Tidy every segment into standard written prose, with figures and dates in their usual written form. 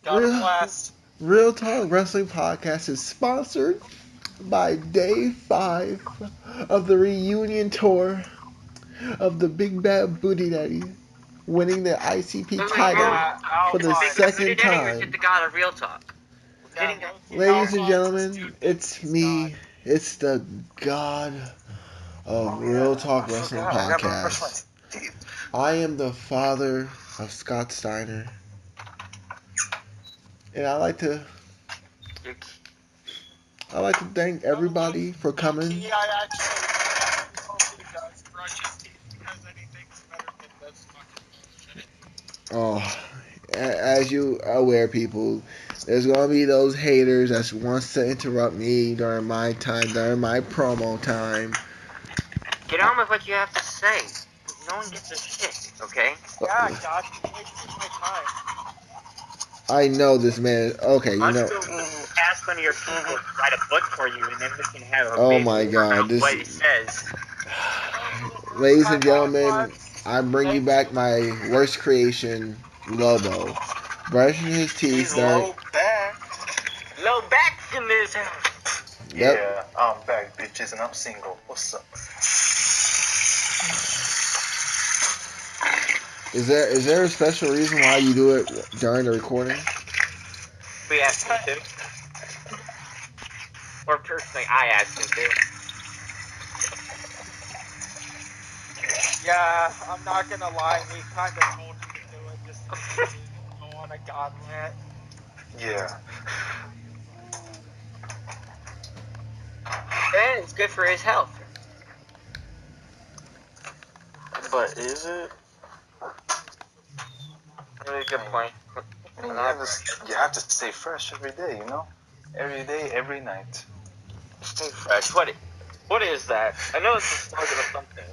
Got a Real, blast. Real Talk Wrestling Podcast is sponsored by Day 5 of the reunion tour of the Big Bad Booty Daddy winning the ICP Wait, title Yeah, I'll for the is it Big Bad Booty second Daddy or is it the time. God of Real Talk? We're Yeah, getting that. both Ladies and Alphonse is gentlemen, dude it's He's me. It's the God of Real Talk I Wrestling forgot. I gotta brush my Podcast. teeth. I am the father of Scott Steiner. And I'd like to thank everybody for coming. Key, I actually hope he does brush his teeth because anything's better than this fucking bullshit. Oh, as you are aware, people, there's gonna be those haters that wants to interrupt me during my promo time. Get on with what you have to say. No one gives a shit, okay? Yeah, God, you're wasting my time. I know this man. Okay, Why you don't know. you go ask one of your people to write a book for you, and then we can have a Oh big my war God, about this- what he says. Ladies and gentlemen, I bring you back my worst creation, Lobo, brushing his teeth. He's low back. Low backs in this house. Yep. Yeah, I'm back, bitches, and I'm single. What's up? Is there a special reason why you do it during the recording? We asked him to. Or personally, I asked him to. Yeah, I'm not gonna lie, we kind of told him to do it just because he didn't go on a gauntlet. Yeah. And it's good for his health. But is it? Really good point. I mean, you have to stay fresh every day, you know? Every day, every night. Stay fresh. What is that? I know it's a slogan of something.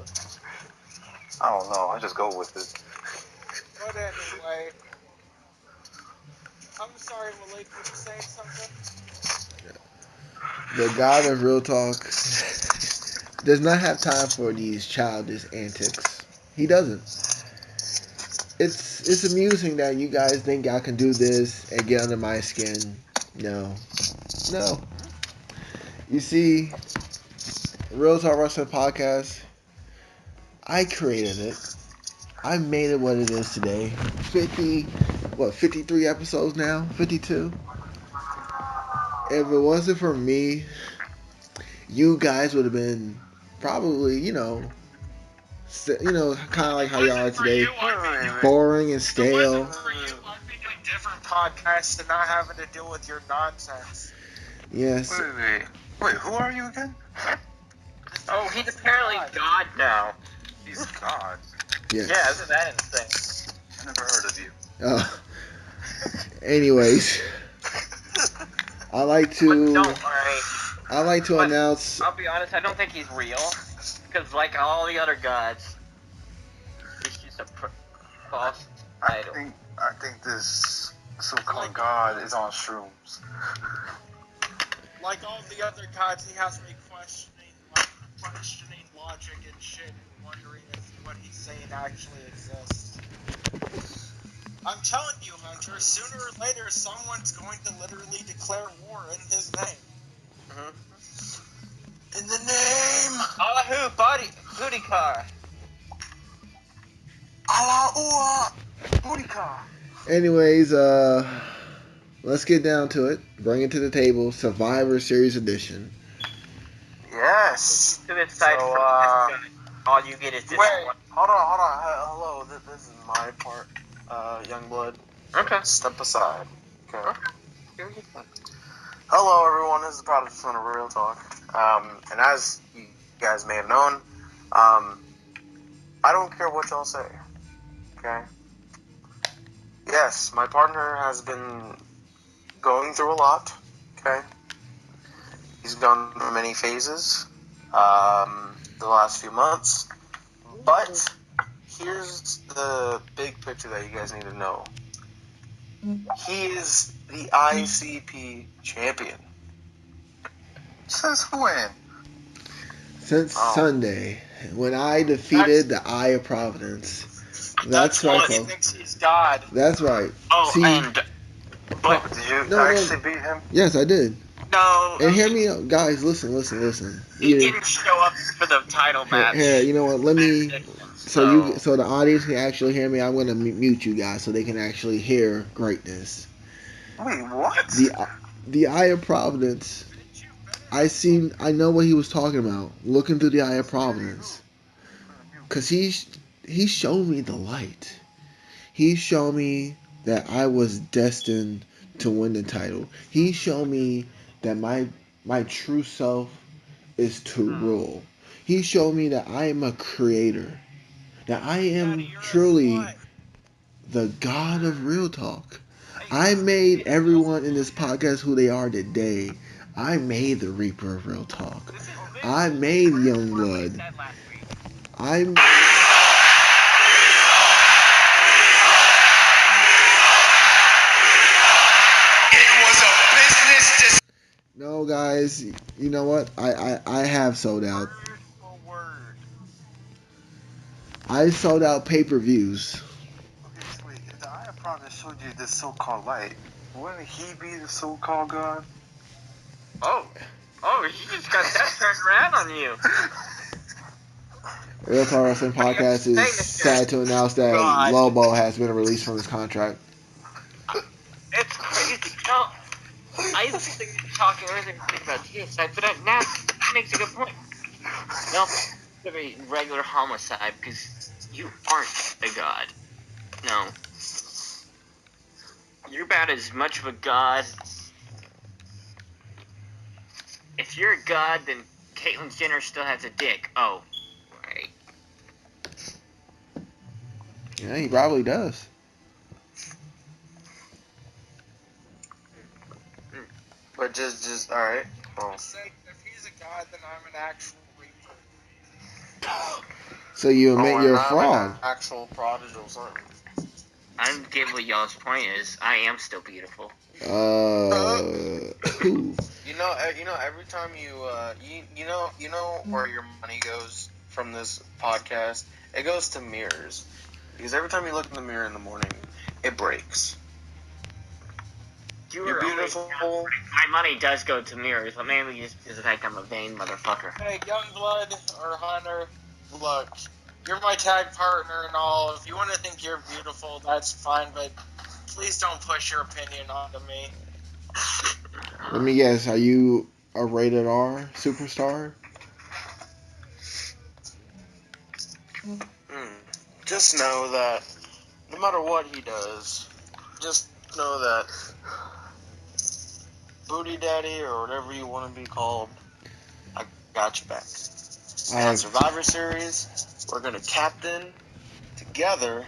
I don't know. I just go with it. But anyway, I'm sorry, Malik, were you saying something? The God of Real Talk does not have time for these childish antics. He doesn't. It's amusing that you guys think y'all can do this and get under my skin. No. You see, Real Talk Wrestling Podcast, I created it. I made it what it is today. 53 episodes now? 52? If it wasn't for me, you guys would have been probably, kind of like how you are today, boring and stale. For you, I'd be doing different podcasts and not having to deal with your nonsense. Yes. Wait, who are you again? Oh, he's apparently God now. He's God. Yes. Yeah, isn't that insane? I never heard of you. Anyways, I like But to don't worry. But- announce. I'll be honest, I don't think he's real. Because like all the other gods, he's just a false idol. I think this so-called God is on shrooms. Like all the other gods, he has me questioning logic and shit and wondering if what he's saying actually exists. I'm telling you, Hunter, sooner or later someone's going to literally declare war in his name. Mm-hmm. In the name Allahu Booty Car. Allah Booty Car. Anyways, let's get down to it. Bring it to the table. Survivor Series edition. Yes. To this side So, from this guy. All you get is this wait. one. Hold on. Hello, this is my part, Youngblood. Okay. Step aside. Okay. Here we go. Hello, everyone. This is the Prodigy Son of Real Talk. And as you guys may have known, I don't care what y'all say. Okay? Yes, my partner has been going through a lot. Okay? He's gone through many phases the last few months. But here's the big picture that you guys need to know. He is the ICP champion. Since when? Since Sunday, when I defeated the Eye of Providence. That's right, why he folks. thinks he's God. That's right. Oh, See, and But Did you No, actually beat him? Yes, I did. no, And hear me out, guys. Listen. he You, didn't show up for the title match. here, you know what? Let me. So So the audience can actually hear me. I'm gonna mute you guys so they can actually hear greatness. Wait, what? The Eye of Providence. I know what he was talking about. Looking through the Eye of Providence, cause he showed me the light. He showed me that I was destined to win the title. He showed me that my true self is to rule. He showed me that I am a creator. That I am truly the God of Real Talk. I made everyone in this podcast who they are today. I made the Reaper of Real Talk. I made Youngblood. I made... No, guys, you know what? I have sold out. Word for word. I sold out pay-per-views. Okay, so wait, if the Eye of Providence showed you this so-called light, wouldn't he be the so-called God? oh, he just got that turned around on you. Real Talk Wrestling Podcast is sad to announce that God. Lobo has been released from his contract. It's crazy. No, I used to think talking earlier about genocide, but now he makes a good point. No, it's a very regular homicide because you aren't a god. No. You're about as much of a god. If you're a god, then Caitlyn Jenner still has a dick. Oh, right. Yeah, he probably does. But just all right. Well, If he's a god, then I'm an actual reaper. So you admit and you're a I'm fraud. an actual prodigal son. I don't get what y'all's point is. I am still beautiful. Who? You know, every time you know where your money goes from this podcast, it goes to mirrors. Because every time you look in the mirror in the morning, it breaks. You're beautiful. My money does go to mirrors, but mainly just because of the fact I'm a vain motherfucker. Hey, Youngblood or Hunter, look, you're my tag partner and all. If you want to think you're beautiful, that's fine, but please don't push your opinion onto me. Let me guess. Are you a rated R superstar? Just know that no matter what he does, just know that Booty Daddy or whatever you want to be called, I got you back. On Survivor Series, we're going to captain together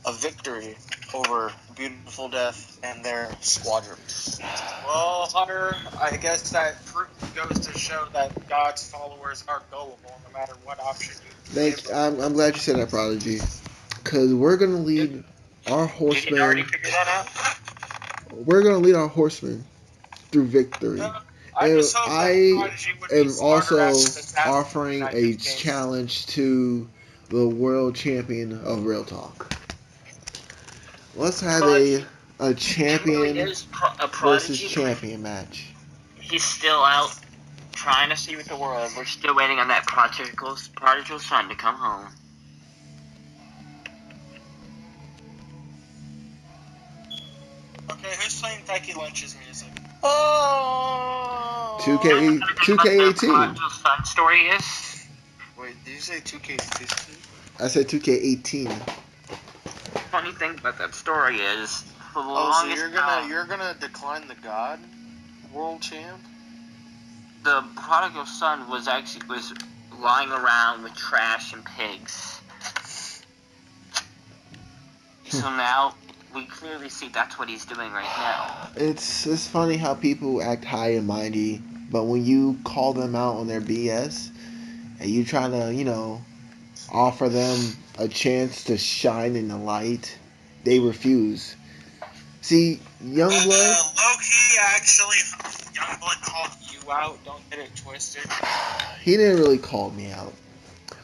a victory over Beautiful Death and their squadron. Well, Hunter, I guess that goes to show that God's followers are gullible no matter what option you give them. I'm glad you said that, Prodigy. Because we're gonna lead our You didn't already horsemen. figure that out? We're gonna lead our horsemen through victory. I And just hope that I Prodigy would be am smarter also after this happened offering than I a just gave. challenge to the world champion of Real Talk. Let's have a He champion really is a versus prodigy. champion match. He's still out trying to see with the world. We're still waiting on that prodigal son to come home. Okay, who's playing Becky Lynch's music? Oh! 2K18. Prodigal son story is Wait, did you say 2K15? I said 2K18. funny thing about that story is for the Oh, so longest you're gonna decline the God World Champ? the prodigal son was lying around with trash and pigs. So now we clearly see that's what he's doing right now. It's funny how people act high and mighty, but when you call them out on their BS and you try to, offer them a chance to shine in the light, they refuse. See, Youngblood, Low-key, actually, Youngblood called you out. Don't get it twisted. he didn't really call me out.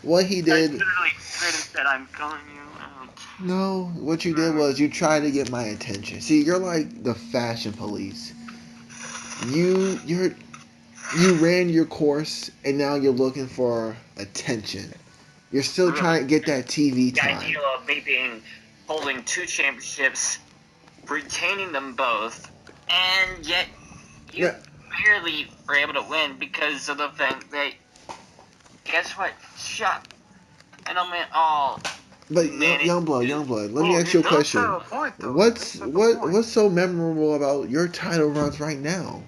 What he I did, literally said, I'm calling you out. No, what you did was you tried to get my attention. See, you're like the fashion police. You ran your course and now you're looking for attention. You're still Really? trying to get that TV The time. idea of me holding 2 championships, retaining them both, and yet you Yeah. barely were able to win because of the fact that, guess what? Shut. And I mean, oh, But man, Youngblood, let me ask you a question. What's so memorable about your title runs right now?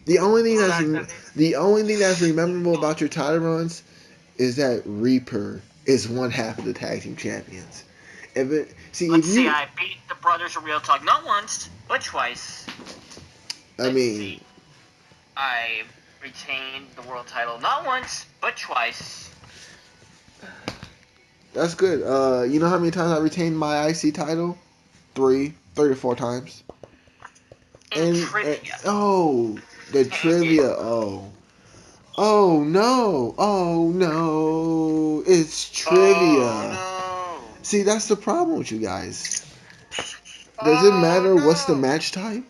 The only thing that's memorable about your title runs is that Reaper is one half of the tag team champions. Let's see, I beat the Brothers of Real Talk not once, but twice. I retained the world title not once, but twice. That's good. You know how many times I retained my IC title? 3 to 4 times. And trivia. The trivia. Oh no. It's trivia. Oh, no. See, that's the problem with you guys. Does it matter what's the match type?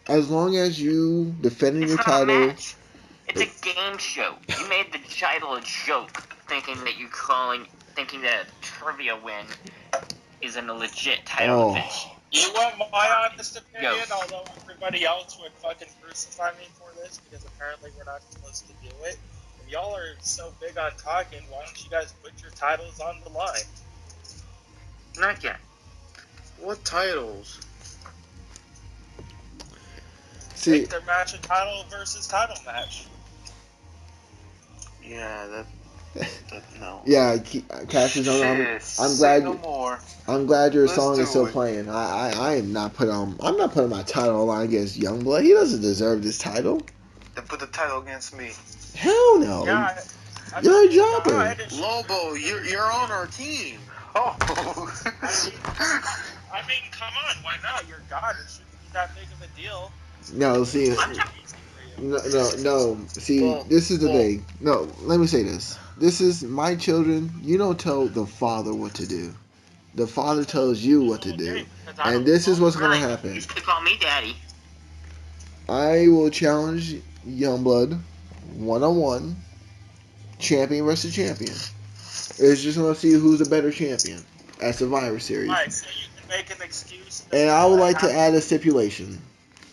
As long as you defending your It's not a title. match. It's a game show. You made the title a joke, thinking that trivia win isn't a legit title defense. You want my honest opinion, although everybody else would fucking crucify me for this, because apparently we're not supposed to do it. If y'all are so big on talking, why don't you guys put your titles on the line? Not yet. What titles? See, Make their match a title versus title match. Yeah, no. yeah, Cassius, I'm glad your song is still playing. I am not putting I'm not putting my title on against Youngblood. He doesn't deserve this title. Then put the title against me. Hell no. Yeah, You're a jobber. Lobo, you're on our team. Oh. I mean, come on, why not? You're God. It shouldn't be that big of a deal. No, see, no. See, this is the thing. No, let me say this. This is my children. You don't tell the father what to do. The father tells you what to do. And this is what's going to happen. You should call me daddy. I will challenge Youngblood 1-on-1, champion versus champion. It's just going to see who's a better champion at Survivor Series. Right, so you can make an excuse. And I would like to add a stipulation.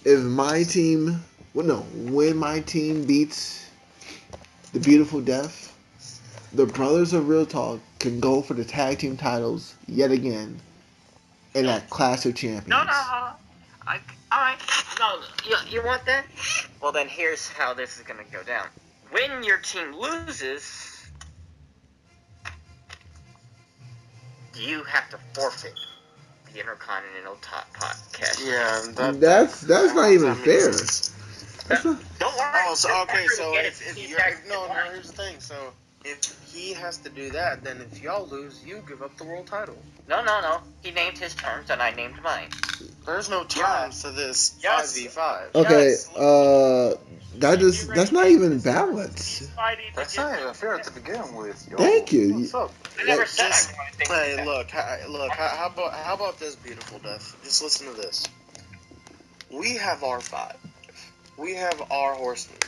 If my team, when my team beats the Beautiful Death, the Brothers of Real Talk can go for the tag team titles yet again in that Clash of Champions. No. Alright. No, you want that? Well, then here's how this is going to go down. When your team loses, you have to forfeit the Intercontinental Top Podcast. Yeah, that's not even fair. Don't worry. Oh, so okay, so here's here's the thing. So if he has to do that, then if y'all lose, you give up the world title. No. He named his terms and I named mine. There's no terms to this Yes. 5v5. Okay, that's not even balanced. That's not even fair to begin with. Yo. Thank you. What's up? I never said Just- I wanted things Hey, to look. How about this, Beautiful Death? Just listen to this. We have our 5. We have our horsemen.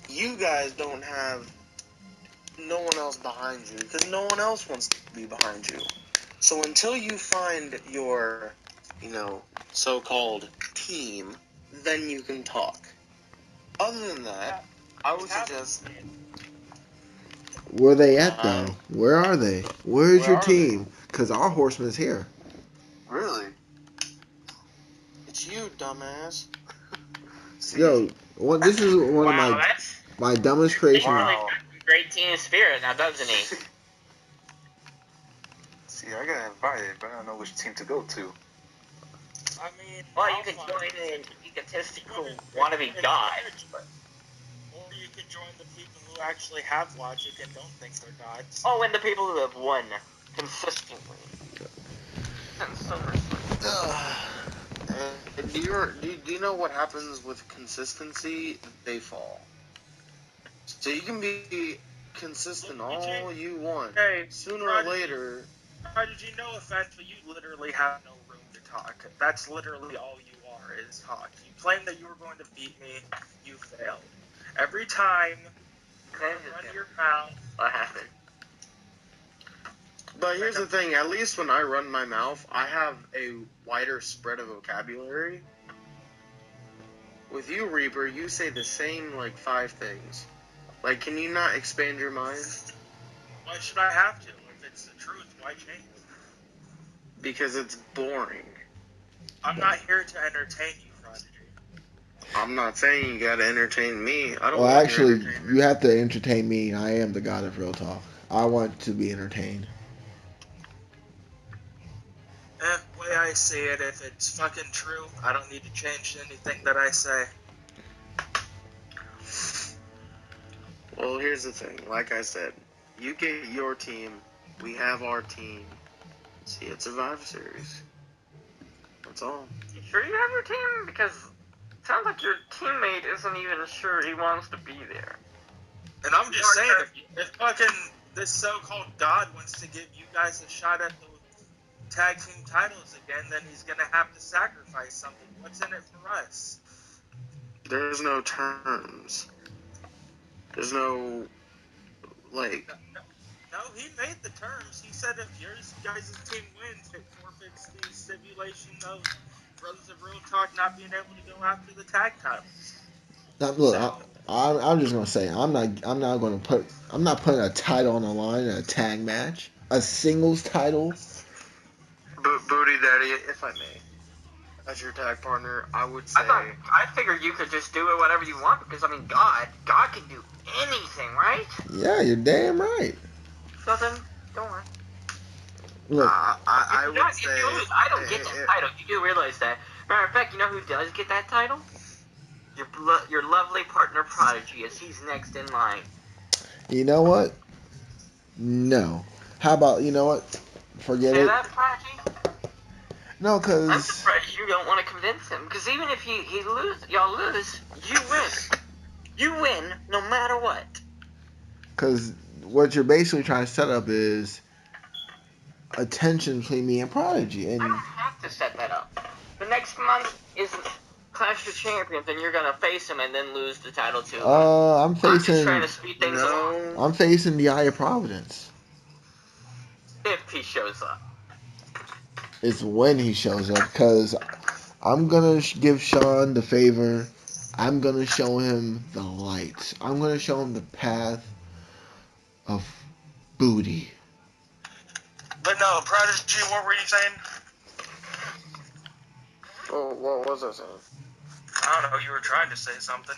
You guys don't have no one else behind you because no one else wants to be behind you. So until you find your, so-called team, then you can talk. Other than that, I would suggest. Where they at though? Where are they? Where's Where your are team? Because our horseman's here. Really? It's you, dumbass. Yo, this is one of that's my dumbest creations. Wow. great team spirit now, doesn't he? See, I got invited, but I don't know which team to go to. I mean, Well, you I'll could find join it. an egotistical wannabe god. Or you could join the people who actually have logic and don't think they're gods. Oh, and the people who have won consistently. Do you know what happens with consistency? They fall. So you can be consistent all you want. Hey, Sooner or later, Prodigy, no offense, but you literally have no room to talk. That's literally all you are, is talk. You claimed that you were going to beat me, you failed. Every time you run your mouth, What happened? But here's the thing, at least when I run my mouth, I have a wider spread of vocabulary. With you, Reaper, you say the same, 5 things. Can you not expand your mind? why should I have to? If it's the truth, why change? Because it's boring. I'm not here to entertain you, Prodigy. I'm not saying you gotta entertain me. I don't Well, want actually, your entertainment. you have to entertain me. I am the god of real talk. I want to be entertained. Way I see it, if it's fucking true, I don't need to change anything that I say. Well, here's the thing. Like I said, you get your team, we have our team. See, it's Survivor Series. That's all. You sure you have your team? Because it sounds like your teammate isn't even sure he wants to be there. And I'm just saying, if fucking this so-called God wants to give you guys a shot at the tag team titles again, then he's gonna have to sacrifice something. What's in it for us? There's no terms. There's no, No, he made the terms. He said if your guys' team wins, it forfeits the stipulation of Brothers of Real Talk not being able to go after the tag titles. Now, look, I'm just gonna say I'm not putting a title on the line in a tag match, a singles title. Booty Daddy, if I may, as your tag partner, I would say. I figured you could just do it whatever you want because God can do anything, right? Yeah, you're damn right. So then, don't worry. Look, I would If say. you lose, I don't get that title. You do realize that. Matter of fact, you know who does get that title? Your lovely partner Prodigy, as he's next in line. you know what? No. How about what? Forget Say it. that, Prodigy? No, I'm cause surprised you don't want to convince him. Because even if y'all lose, you win. You win no matter what. what you're basically trying to set up is a tension between me and Prodigy, I and don't have to set that up. The next month is Clash of Champions, and you're gonna face him and then lose the title to him. I'm just facing trying to speed things along. I'm facing the Eye of Providence. If he shows up. It's when he shows up, because I'm gonna give Sean the favor. I'm gonna show him the light. I'm gonna show him the path of booty. But no, Prodigy, what were you saying? Oh, what was I saying? I don't know, you were trying to say something.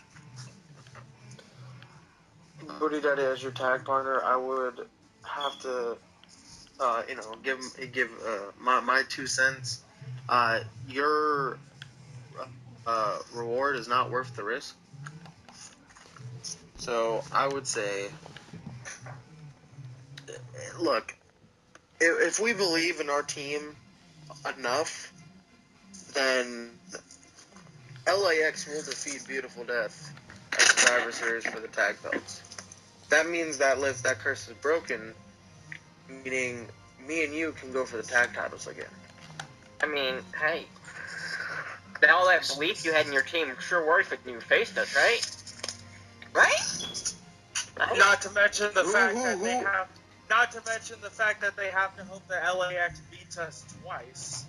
Booty Daddy, as your tag partner, I would have to, give my 2 cents. Your reward is not worth the risk. So I would say, look, if we believe in our team enough, then LAX will defeat Beautiful Death at Survivor Series for the tag belts. That means that if that curse is broken, meaning me and you can go for the tag titles again. I mean, hey. All that belief you had in your team sure works when you faced us, right? Right? Not to mention the fact that they have. Not to mention the fact that they have to hope that LAX beats us twice.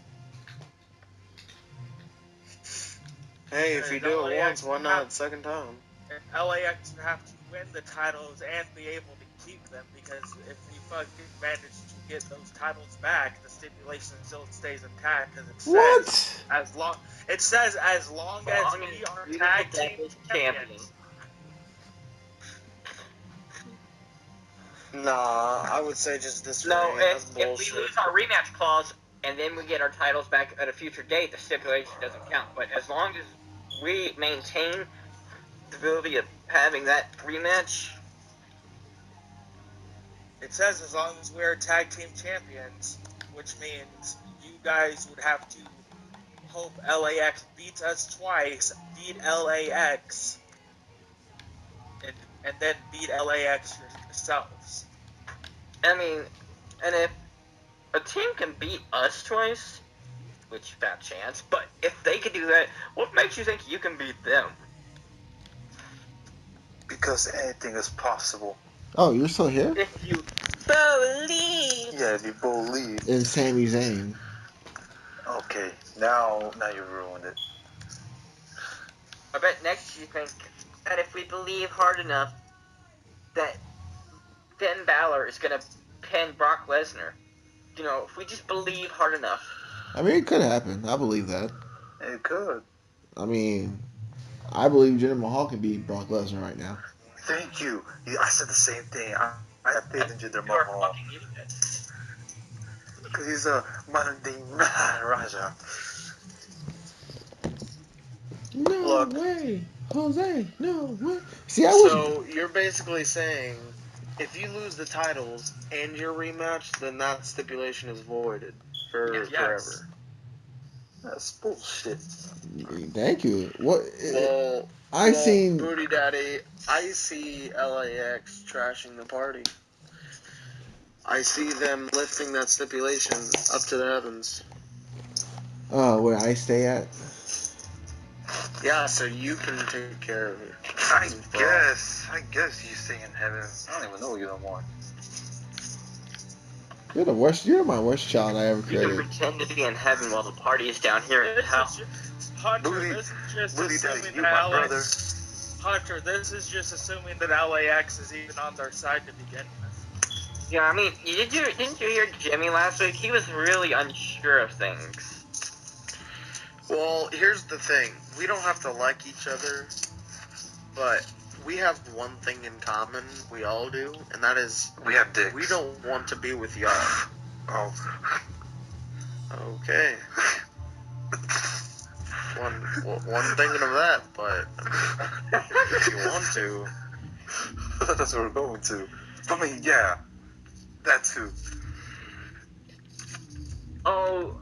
Hey, if you do it once, why not second time? And LAX would have to win the titles and be able to keep them, because if we fucking manage to get those titles back, the stipulation still stays intact, because it says as long as we are tag team champions. Nah, I would say just this way. No, That's if we bullshit. lose our rematch clause and then we get our titles back at a future date, the stipulation doesn't count. But as long as we maintain the ability of having that rematch, It says as long as we're tag team champions, which means you guys would have to hope LAX beats us twice, beat LAX, and then beat LAX yourselves. I mean, and if a team can beat us twice, which bad chance, but if they could do that, what makes you think you can beat them? Because anything is possible. Oh, you're still here? If you believe. Yeah, if you believe. In Sami Zayn. Okay, now you ruined it. I bet next you think that if we believe hard enough that Finn Balor is gonna pin Brock Lesnar, you know, if we just believe hard enough. I mean, it could happen. I believe that. It could. I mean, I believe Jinder Mahal can beat Brock Lesnar right now. Thank you. I said the same thing. I have faith in Jinder You're Mahal. fucking idiots. Because he's a modern day Raja. No Look. way, Jose. No way. See, I was. So you're basically saying if you lose the titles and your rematch, then that stipulation is voided for Yes. forever. That's bullshit. Thank you. What? Well, I seen. Booty Daddy, I see LAX trashing the party. I see them lifting that stipulation up to the heavens. Where I stay at. Yeah, so you can take care of it. I guess you stay in heaven. I don't even know you no more. You're the worst. You're my worst child I ever You can created. pretend to be in heaven while the party is down here in hell. Hunter, Booty- this is just Booty assuming Daddy, you that my brother. Hunter, this is just assuming that LAX is even on their side to begin with. Yeah, I mean, didn't you hear Jimmy last week? He was really unsure of things. Well, here's the thing. We don't have to like each other, but we have one thing in common, we all do, and that is We have dicks. we don't want to be with y'all. Oh. Okay. One thinking of that, but if you want to. That's what we're going to. I mean, yeah. That too. Oh,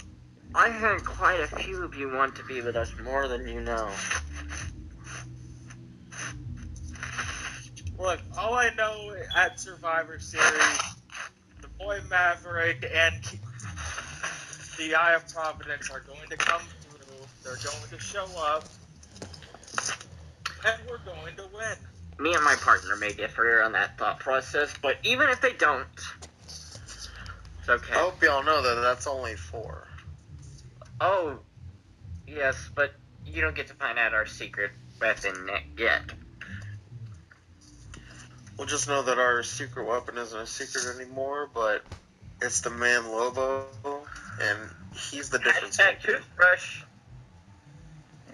I heard quite a few of you want to be with us more than you know. Look, all I know at Survivor Series, the boy Maverick and the Eye of Providence are going to come through. They're going to show up, and we're going to win. Me and my partner may differ on that thought process, but even if they don't, it's okay. I hope y'all know that that's only 4. Oh, yes, but you don't get to find out our secret weapon yet. We'll just know that our secret weapon isn't a secret anymore, but it's the man Lobo, and he's the difference That maker. toothbrush.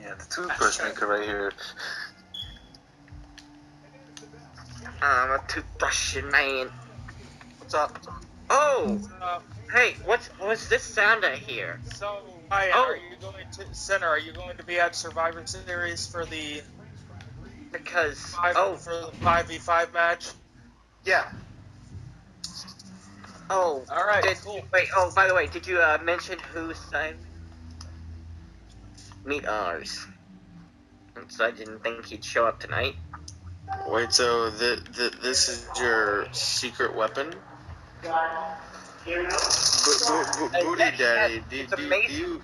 Yeah, the toothbrush maker right here. I'm a toothbrush man. What's up? Oh, Uh, hey, what's this sound I hear? so, Ryan, Oh. are you going to Center? Are you going to be at Survivor Series for the Because, for the 5v5 match? Yeah. oh, All right, did, cool. wait, oh, by the way, did you mention whose side? Meet ours. And so I didn't think he'd show up tonight. Wait, so this is your secret weapon? Booty Daddy, It's amazing.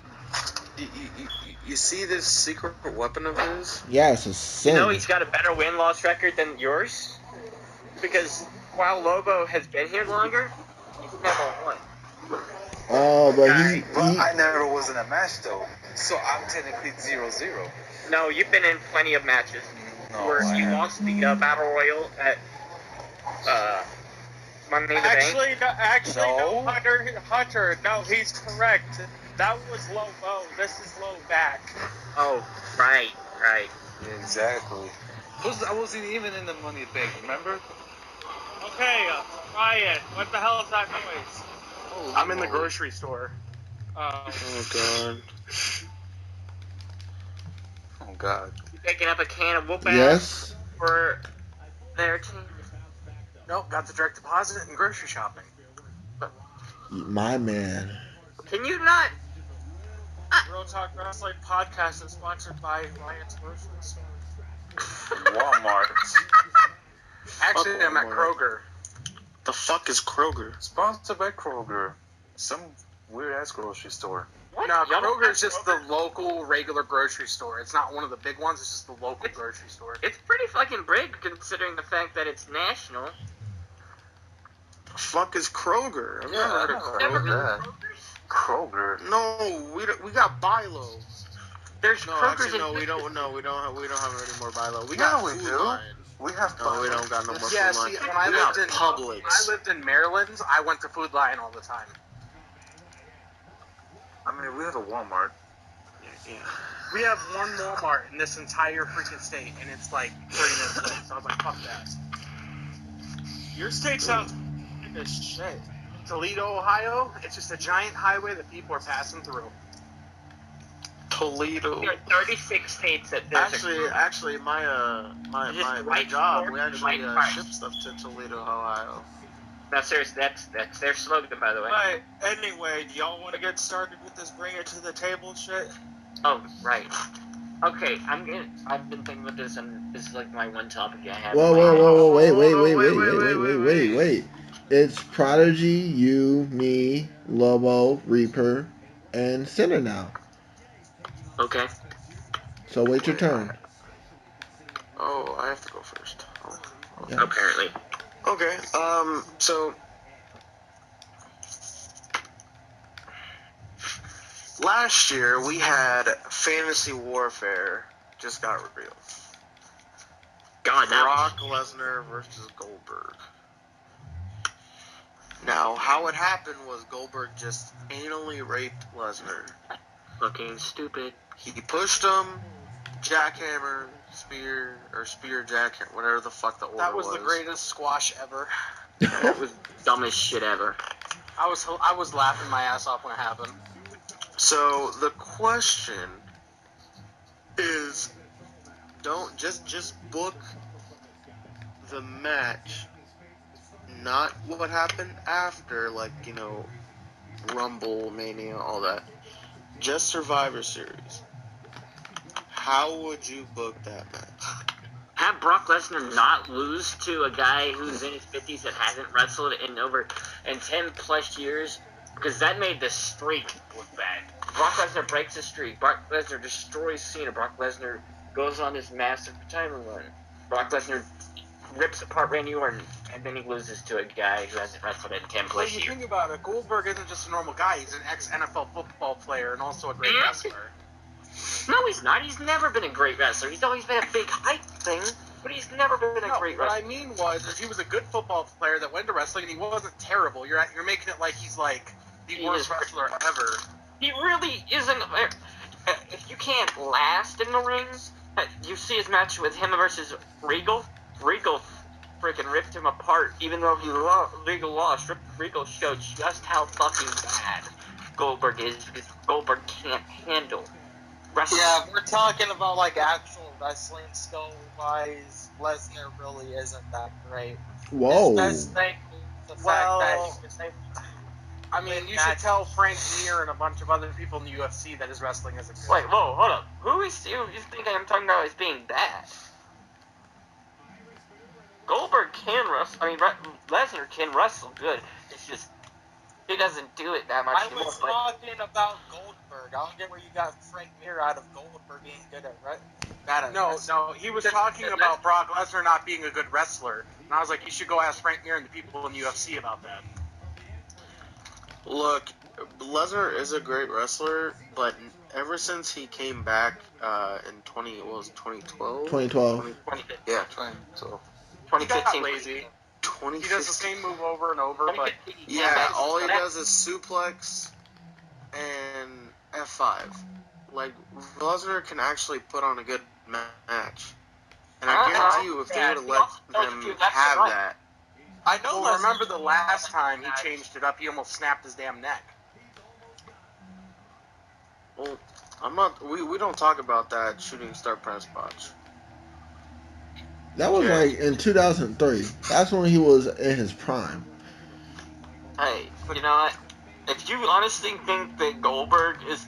you see this secret weapon of his? Yeah, it's a sin. You know he's got a better win-loss record than yours? Because while Lobo has been here longer, he's never won. Oh, but But I never was in a match though. So I'm technically 0-0. No, you've been in plenty of matches No, where I you haven't. lost the Battle Royal at Money in the Bank. No, No. Hunter, no, he's correct. That was low bow. This is low back. Oh, right. Exactly. I wasn't even in the Money in the Bank, remember? Okay, Ryan, what the hell is that noise? Oh, I'm in the grocery store. Oh god. Oh god. You picking up a can of whoop ass yes. for their team? Nope, got the direct deposit and grocery shopping. My man. Can you not? Real Talk Wrestling Podcast is sponsored by Ryan's Grocery Store. Walmart. Actually, I'm at Kroger. The fuck is Kroger? Sponsored by Kroger. Some weird ass grocery store. What? No, Y'all don't Kroger's have just Kroger? the local, regular grocery store. It's not one of the big ones. It's just the local grocery store. It's pretty fucking big considering the fact that it's national. Fuck is Kroger? I've Yeah, never heard I of never Never heard been Kroger. that. to Kroger's? Kroger. No, we got Bilo. There's No, Kroger's actually, in no, we Houston. don't. No, we don't have any more Bilo. We Yeah, got we Food do. Lion. We have. No, we don't got no more Yeah, Food Lion. see, when I We got lived in Publix. Maryland, I went to Food Lion all the time. I mean, we have a Walmart. Yeah. We have one Walmart in this entire freaking state, and it's like 30 minutes away. So I was like, fuck that. Your state sounds big as shit. Toledo, Ohio, it's just a giant highway that people are passing through. Toledo. There are 36 states that there's Actually, my Just my right job, north we and actually right west. ship stuff to Toledo, Ohio. No, seriously, that's their slogan, by the way. But anyway, do y'all want to get started with this bring it to the table shit? Oh, right. Okay, I've been thinking about this, and this is like my one topic I have. Whoa, in my whoa, head. whoa, whoa, wait. wait. It's Prodigy, you, me, Lobo, Reaper, and Sinner now. Okay. So wait your turn. Oh, I have to go first. Oh. Yeah. Apparently. Okay. So last year we had Fantasy Warfare just got real. God, that Brock Lesnar versus Goldberg. Now, how it happened was Goldberg just anally raped Lesnar. fucking stupid. He pushed him, jackhammer, spear, jackhammer, whatever the fuck the order That was the greatest squash ever. That was dumbest shit ever. I was laughing my ass off when it happened. So the question is, don't just book the match, not what happened after, like, you know, Rumble, Mania, all that. Just Survivor Series. How would you book that match? Have Brock Lesnar not lose to a guy who's in his 50s that hasn't wrestled in 10 plus years, because that made the streak look bad. Brock Lesnar breaks the streak. Brock Lesnar destroys Cena. Brock Lesnar goes on his massive title run. Brock Lesnar rips apart Randy Orton, and then he loses to a guy who hasn't wrestled in 10 When plus you years. think about it, Goldberg isn't just a normal guy. He's an ex-NFL football player and also a great wrestler. No, he's not. He's never been a great wrestler. He's always been a big hype thing, but he's never been a No, great what wrestler. I mean was he was a good football player that went to wrestling, and he wasn't terrible. You're making it like he's like the He worst is. wrestler ever. He really isn't. If you can't last in the ring, you see his match with him versus Regal. Regal freaking ripped him apart, even though Regal lost. Regal showed just how fucking bad Goldberg is, because Goldberg can't handle wrestling. Yeah, if we're talking about like actual wrestling skill wise, Lesnar really isn't that great. Whoa. His best thing is the fact that he was able to I mean, you should tell Frank Mir and a bunch of other people in the UFC that his wrestling isn't good. Wait, whoa, hold up. Who you think I'm talking about as being bad? Goldberg can wrestle. I mean, Lesnar can wrestle good. It's just he doesn't do it that much I anymore. was But talking about Goldberg. I don't get where you got Frank Mir out of Goldberg being good at bad at No, wrestling. no, he was talking about Brock Lesnar not being a good wrestler. And I was like, you should go ask Frank Mir and the people in the UFC about that. Look, Lesnar is a great wrestler, but ever since he came back in 2012? 2012. Yeah, 2012. He got 2015 lazy. He 2015. does the same move over and over, but Yeah, all he does is suplex and F5. Like, Lesnar can actually put on a good match. And I guarantee you, if they would have let him have that, I know. well, Lesnar- remember the last time he changed it up, he almost snapped his damn neck. well, I'm not. We don't talk about that shooting star press botch. That was like in 2003. That's when he was in his prime. Hey, you know what? If you honestly think that Goldberg is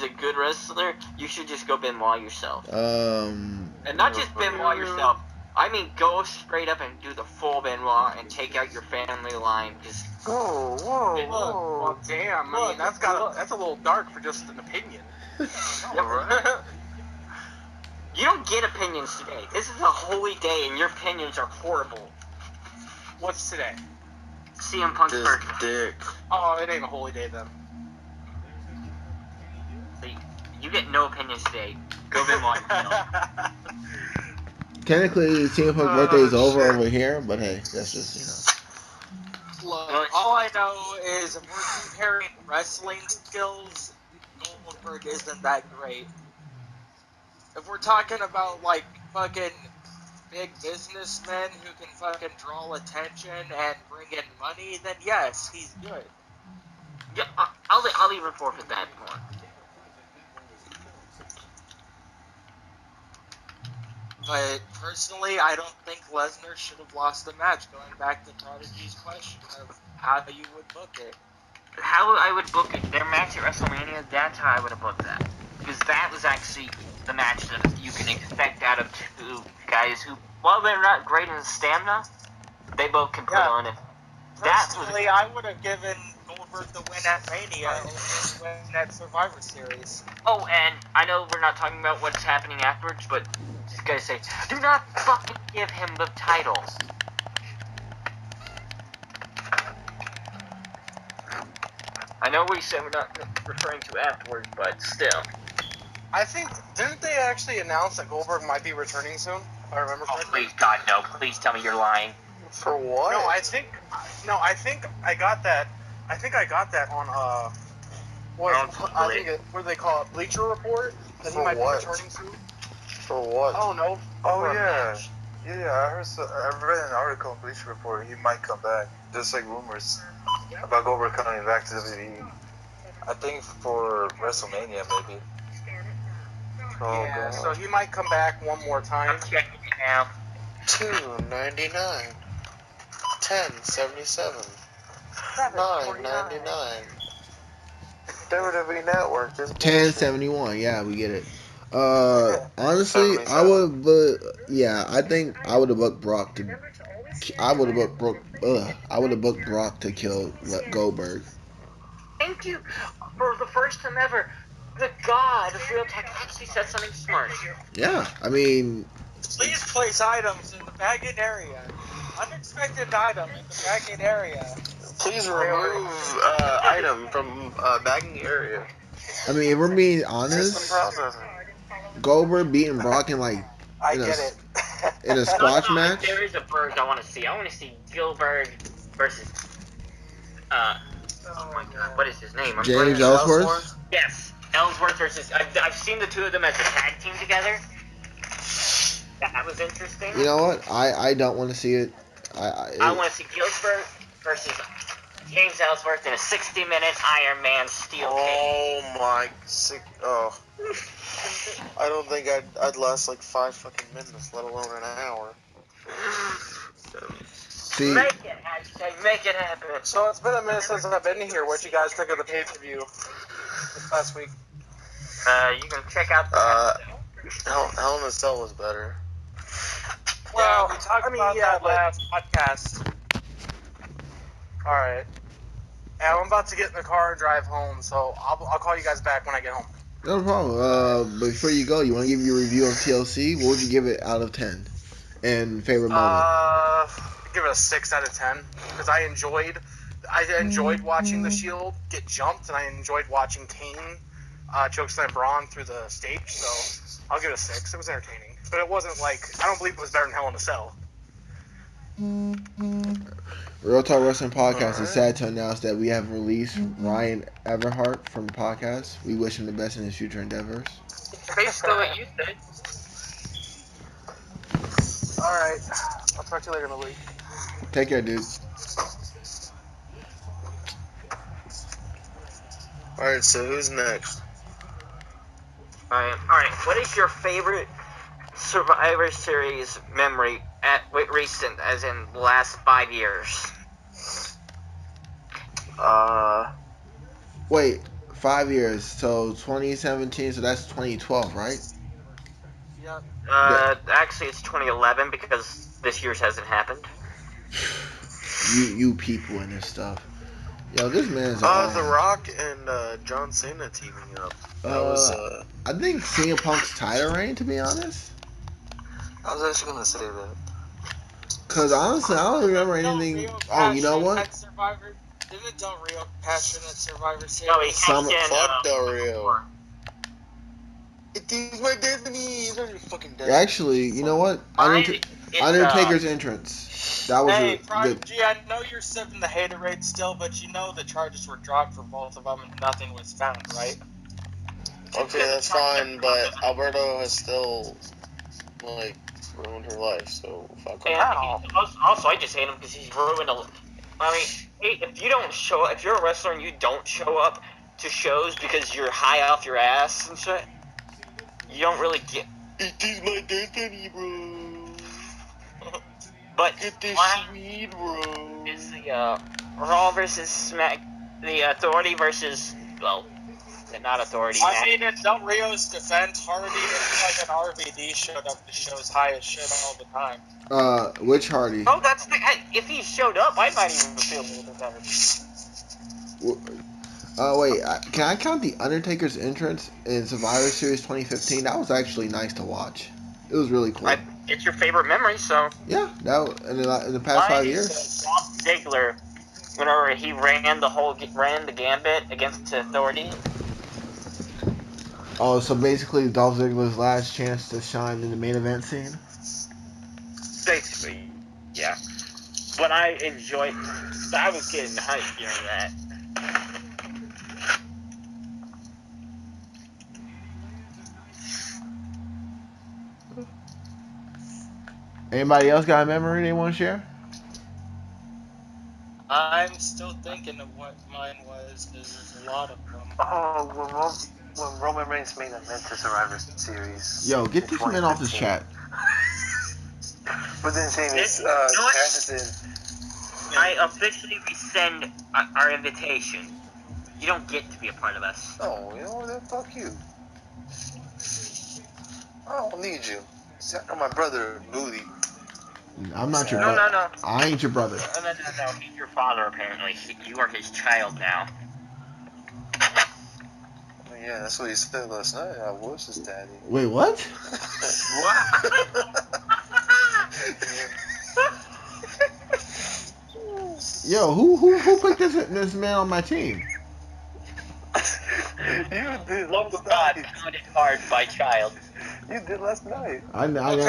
a good wrestler, you should just go Benoit yourself. Um, And not just Benoit yourself. I mean, go straight up and do the full Benoit and take out your family line. Just Oh, whoa, Well, damn. I mean, that's a little dark for just an opinion. you don't get opinions today. This is a holy day, and your opinions are horrible. What's today? CM Punk's this birthday. dick. Oh, it ain't a holy day then. So you get no opinions today. Go Benoit. Technically, CM Punk's birthday is over here, but hey, that's just, Look, all I know is if we're comparing wrestling skills, Goldberg isn't that great. If we're talking about like fucking big businessmen who can fucking draw attention and bring in money, then yes, he's good. Yeah, I'll even forfeit that one. But personally, I don't think Lesnar should have lost the match. Going back to Prodigy's question of how you would book it. How I would book it, their match at WrestleMania, that's how I would have booked that. Because that was actually the match that you can expect out of two guys who, while they're not great in stamina, they both can put on it. Personally, I would have given Goldberg the win at Mania over the win at Survivor Series. Oh, and I know we're not talking about what's happening afterwards, but just gotta say, do not fucking give him the title. I know we said we're not referring to afterwards, but still. I think, didn't they actually announce that Goldberg might be returning soon? If I remember Oh, correctly. please, God, no. Please tell me you're lying. For what? No, I think I got that. I think I got that on what do they call it? Bleacher Report. That he For might what? be returning soon. For what? Oh no. Oh For a yeah. match. Yeah, I read an article in Bleacher Report. He might come back. Just like rumors about Goldberg coming back to WWE. I think for WrestleMania maybe. Oh, Yeah, God. so he might come back one more time. I'm checking it now. $2.99, $10.77, $9.99. WWE Network is 1071. Yeah, we get it. Honestly, 77. I would, but yeah, I think I would have booked Brock to. I would have booked Brock. I would have booked Brock to kill Goldberg. Thank you for the first time ever. The god of real talk actually said something smart. Yeah, I mean, Please place items in the bagging area. Unexpected item in the bagging area. Please remove item from bagging area. if we're being System honest, processing. Goldberg beating Brock in like I in a get it. in a squash No, match. there is a bird I want to see. I want to see Gilbert versus oh my god, what is his name? I'm James blanking. Ellsworth. Yes, Ellsworth versus. I've seen the two of them as a tag team together. That was interesting. You know what? I don't want to see it. I want to see Gilbert versus James Ellsworth in a 60-minute Iron Man steel cage. Oh my sick. Oh. I don't think I'd last like 5 fucking minutes, let alone an hour. see. Make it, hashtag, make it happen. So it's been a minute since I've been here. What you guys think of the pay-per-view this last week? You can check out the Hell in a Cell was better. Well, we talked about that last podcast. Alright. Yeah, I'm about to get in the car and drive home, so I'll call you guys back when I get home. No problem. But before you go, you want to give your review of TLC? What would you give it out of 10? And favorite moment? Give it a 6 out of 10 because I enjoyed watching the Shield get jumped, and I enjoyed watching Kane chokeslam Braun through the stage. So I'll give it a 6. It was entertaining, but it wasn't like I don't believe it was better than Hell in a Cell. Real Talk Wrestling Podcast is sad to announce that we have released Ryan Everhart from the podcast. We wish him the best in his future endeavors. basically what you said. Alright, I'll talk to you later in the week. Take care, dude. Alright, so who's next? Alright, what is your favorite Survivor Series memory recent, as in the last 5 years? Wait, 5 years. So 2017, so that's 2012, right? Yep. Actually, it's 2011 because this year's hasn't happened. You people and this stuff. Yo, this man's The Rock and John Cena teaming up. That was I think CM Punk's title reign, to be honest. I was actually gonna say that. Cause honestly, I don't remember anything. Rio Oh, you know cash in what? at Survivor? Didn't Del Rio cash in at Survivor Series? No, he Summer- cashed in. Fuck Del Rio. It is my destiny. It's not your fucking destiny. Actually, you know what? Undertaker's entrance. That was Hey, a good. Prodigy, I know you're sipping the hater rate still, but you know the charges were dropped for both of them and nothing was found, right? Okay, that's fine, but Alberto has still, like, ruined her life, so fuck And her. also, I just hate him because he's ruined a. I mean, hey, if you don't show, if you're a wrestler and you don't show up to shows because you're high off your ass and shit, you don't really get. It is my destiny, bro. But Get this why weed, bro. is the Raw versus Smack, the Authority versus not Authority. I mean, in Del Rio's defense, Hardy and like an RVD showed up to shows high as shit all the time. Which Hardy? Oh, that's the. If he showed up, I might even feel a little bit better. Wait, can I count the Undertaker's entrance in Survivor Series 2015? That was actually nice to watch. It was really cool. It's your favorite memory, so. Yeah, that in the past 5 years. Dolph Ziggler, whenever he ran the gambit against the Authority. Oh, so basically Dolph Ziggler's last chance to shine in the main event scene? Basically, yeah. But I enjoyed. I was getting hyped during that. Anybody else got a memory they want to share? I'm still thinking of what mine was, because there's a lot of them. Oh, when Roman Reigns made a mental Survivor Series. Yo, get this man off this chat. But then saying This- it's you know what? Anderson. I officially rescind our invitation. You don't get to be a part of us. Oh, you know what? Then fuck you. I don't need you. See, I know my brother Booty. I'm not your No, brother. no. I ain't your brother. No. He's your father, apparently. You are his child now. Oh, yeah, that's what he said last night. I was his daddy. Wait, what? Yo, who put this man on my team? You did Love last of God, night. pounded hard by child. You did last night. I Okay, never.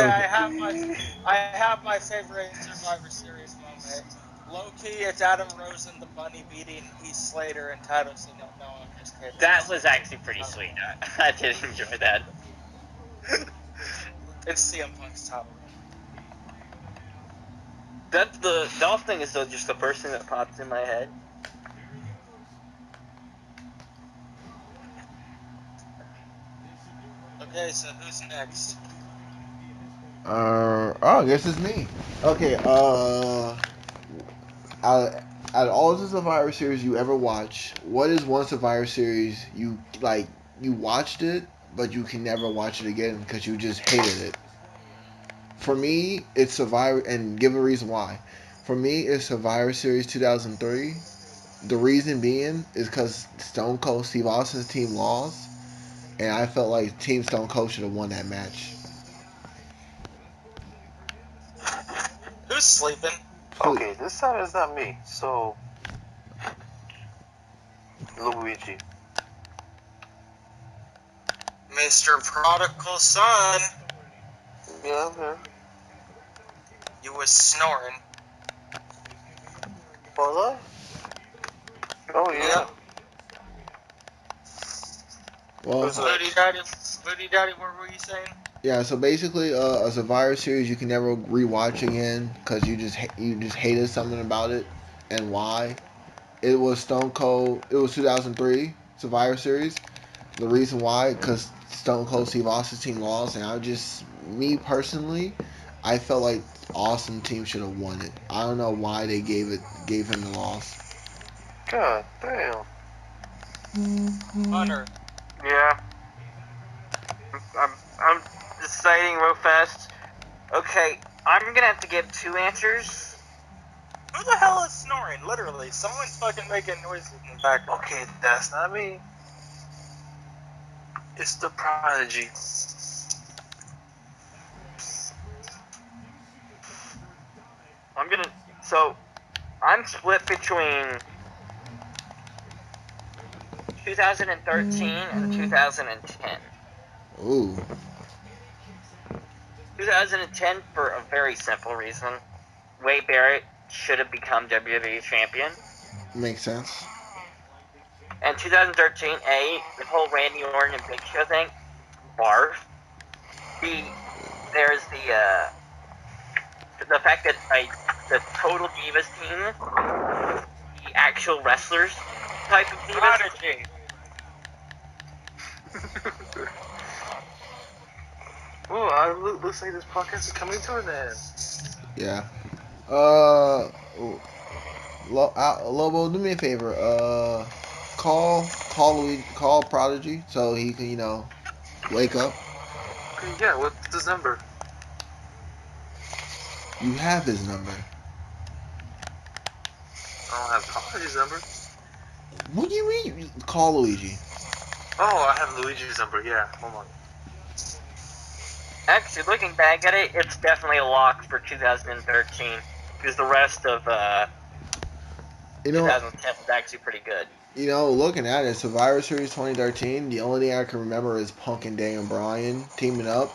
I have my favorite Survivor Series moment. Low-key, it's Adam Rose and the Bunny beating Heath Slater and Title Cena. No, I'm just kidding. That was actually pretty sweet. I did enjoy that. It's CM Punk's top. That's the Dolph thing is just the person that pops in my head. Okay, so who's next? I guess it's me. Okay, out of all the Survivor Series you ever watch, what is one Survivor Series you watched it, but you can never watch it again because you just hated it? For me, it's Survivor, and give a reason why. For me, it's Survivor Series 2003. The reason being is because Stone Cold Steve Austin's team lost, and I felt like Team Stone Cold should have won that match. Who's sleeping? Okay, this time it's not me. So, Luigi. Mr. Prodigal Son. Yeah, I'm there. You was snoring. Was I? Oh yeah. Well, Who's that? Booty Daddy, what were you saying? yeah. So basically, a Survivor Series you can never rewatch again because you just hated something about it, and why? It was Stone Cold. It was 2003 Survivor Series. The reason why, because Stone Cold Steve Austin's team lost, and me personally, I felt like Austin team should have won it. I don't know why they gave him the loss. God damn. Hunter. Yeah. I'm the exciting real fast. Okay, I'm gonna have to give two answers. Who the hell is snoring? Literally, someone's fucking making noises in the background. Okay, that's not me. It's the Prodigy. I'm split between 2013 and 2010. Ooh. 2010 for a very simple reason. Wade Barrett should have become WWE champion. Makes sense. And 2013, the whole Randy Orton and Big Show thing, barf. There's the fact that the Total Divas team, the actual wrestlers type of divas. Prodigy. Ooh, looks like this podcast is coming to an end. Yeah. Lobo, do me a favor. Call Prodigy so he can, wake up. Okay, yeah, what's his number? You have his number. I don't have Prodigy's number. What do you mean? Call Luigi. Oh, I have Luigi's number, yeah. Hold on. Actually, looking back at it, it's definitely a lock for 2013 because the rest of 2010 was actually pretty good. Looking at it, Survivor Series 2013, the only thing I can remember is Punk and Daniel Bryan teaming up,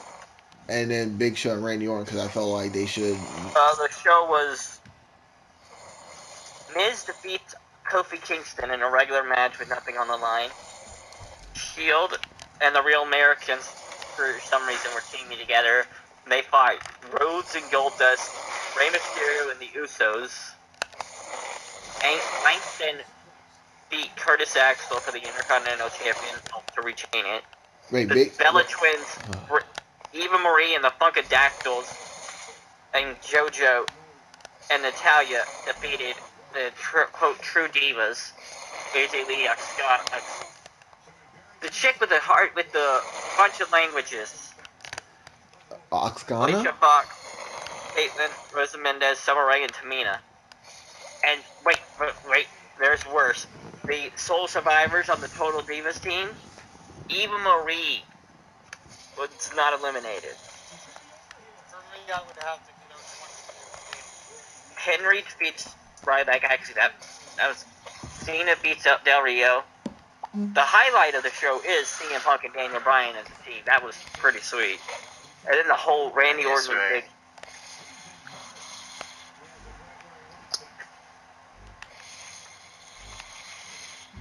and then Big Show and Randy Orton because I felt like they should. The show was Miz defeats Kofi Kingston in a regular match with nothing on the line. Shield and the Real Americans, for some reason, were teaming together. And they fight Rhodes and Goldust, Rey Mysterio and the Usos. Langston beat Curtis Axel for the Intercontinental Champion to retain it. The Bella Twins, Eva Marie and the Funkadactyls, and JoJo and Natalya defeated the quote True Divas, AJ Lee, Scott, the chick with the heart with the bunch of languages, Oxgana? Alicia Fox, Caitlyn, Rosa Mendez, Summer Rae, and Tamina. And wait, there's worse. The sole survivors on the Total Divas team, Eva Marie was not eliminated. For me, I would have to go 2015. Henry defeats Ryback. Actually, that was Cena beats up Del Rio. The highlight of the show is CM Punk and Daniel Bryan as a team. That was pretty sweet. And then the whole Randy Orton big.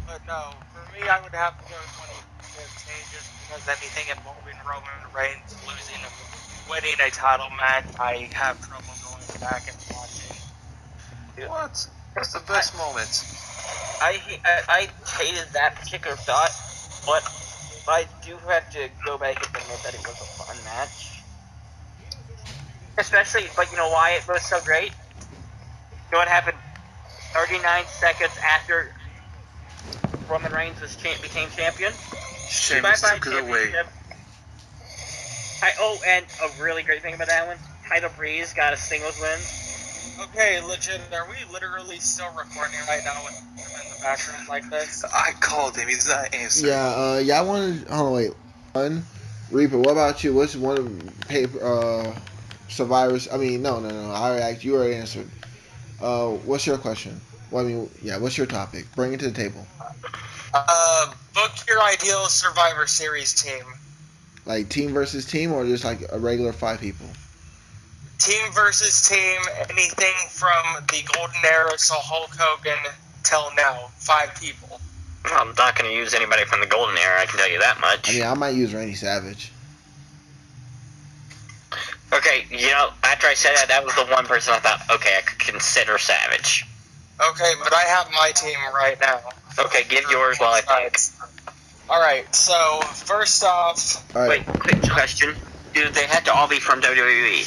But no, for me, I would have to go 2015 just because anything involving Roman Reigns losing and winning a title match, I have trouble going back and watching. What? That's the best moment. I hated that particular thought, but I do have to go back and admit that it was a fun match. Especially, but you know why it was so great? You know what happened 39 seconds after Roman Reigns became champion? Sheamus took it away. And a really great thing about that one, Tyler Breeze got a singles win. Okay, legit, are we literally still recording right now with him in the background like this? I called him, he's not answering. Yeah, I wanted. Oh wait, one. Reaper, what about you? What's one paper? Survivors. I mean, no. You already answered. What's your question? Well, what's your topic? Bring it to the table. Book your ideal Survivor Series team. Like team versus team, or just like a regular 5 people? Team versus team, anything from the golden era, so Hulk Hogan, till now. 5 people. I'm not going to use anybody from the golden era, I can tell you that much. I mean, I might use Randy Savage. Okay, after I said that was the one person I thought, okay, I could consider Savage. Okay, but I have my team right now. Okay, give yours while I think. Alright, so, first off... Alright. Wait, quick question. Do they have to all be from WWE?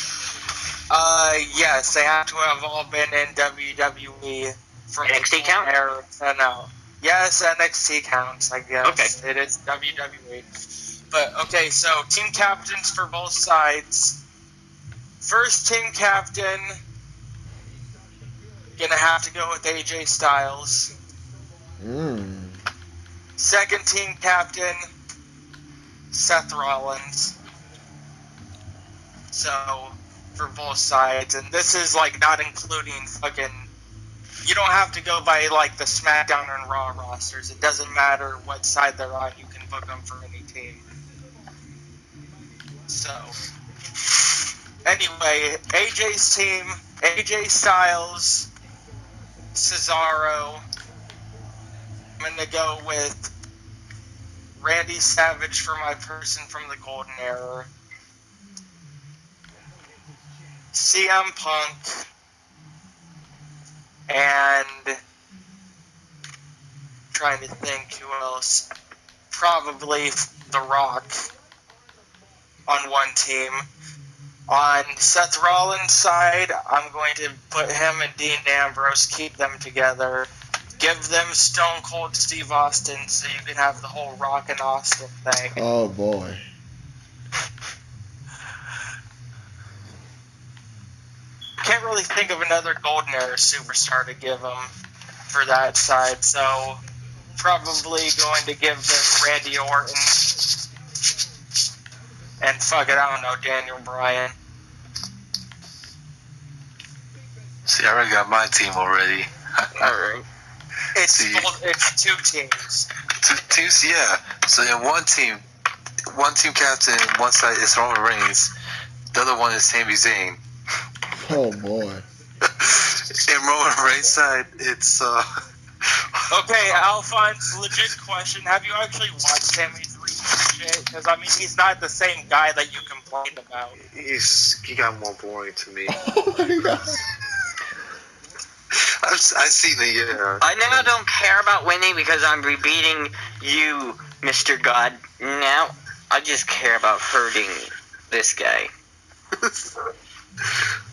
Yes, they have to have all been in WWE from NXT count? Era to now. Yes, NXT counts, I guess. Okay. It is WWE. But, okay, so team captains for both sides. First team captain, gonna have to go with AJ Styles. Second team captain, Seth Rollins. So, for both sides. And this is, like, not including fucking... You don't have to go by, like, the SmackDown and Raw rosters. It doesn't matter what side they're on. You can book them for any team. So, anyway, AJ's team, AJ Styles, Cesaro. I'm going to go with Randy Savage for my person from the Golden Era. CM Punk. And trying to think who else. Probably The Rock on one team. On Seth Rollins' side, I'm going to put him and Dean Ambrose, keep them together. Give them Stone Cold Steve Austin so you can have the whole Rock and Austin thing. Oh boy. Can't really think of another Golden Era superstar to give them for that side, so probably going to give them Randy Orton. And fuck it, I don't know, Daniel Bryan. See, I already got my team already. Alright. It's two teams. Two teams, yeah. So in one team captain, one side is Roman Reigns, the other one is Sami Zayn. Oh boy. In Roman Reigns' side, it's Okay, Alphonse, legit question. Have you actually watched Sammy's recent shit? Because, I mean, he's not the same guy that you complained about. he got more boring to me. Oh my god. I've seen it, yeah. I now don't care about winning because I'm beating you, Mr. God. Now I just care about hurting this guy.